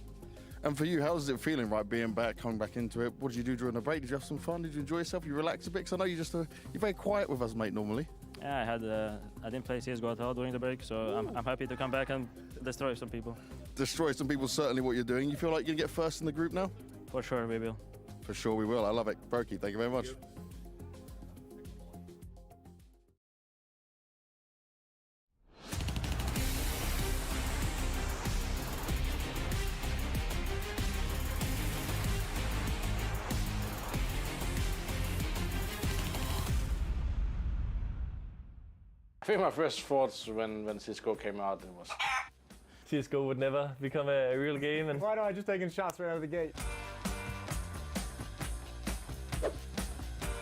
And for you, how's it feeling, right, being back, coming back into it? What did you do during the break? Did you have some fun? Did you enjoy yourself? You relax a bit? Because I know you're very quiet with us, mate, normally. Yeah, I didn't play CSGO at all during the break, so I'm happy to come back and destroy some people. Destroy some people, certainly what you're doing. You feel like you'll get first in the group now? For sure, we will. For sure we will. I love it. Brokey, thank you very much. I think my first thoughts when csgo came out, it was CSGO would never become a real game. And Why not? I just taking shots right out of the gate.